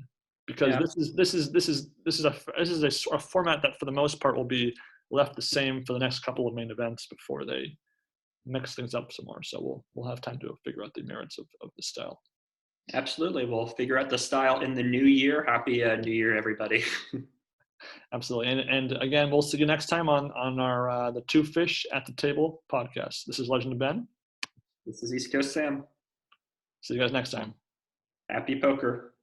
Because this is a format that for the most part will be left the same for the next couple of main events before they mix things up some more. So we'll have time to figure out the merits of the style. Absolutely. We'll figure out the style in the new year. Happy New Year, everybody. Absolutely. And again, we'll see you next time on our the Two Fish at the Table podcast. This is Legend of Ben. This is East Coast Sam. See you guys next time. Happy poker.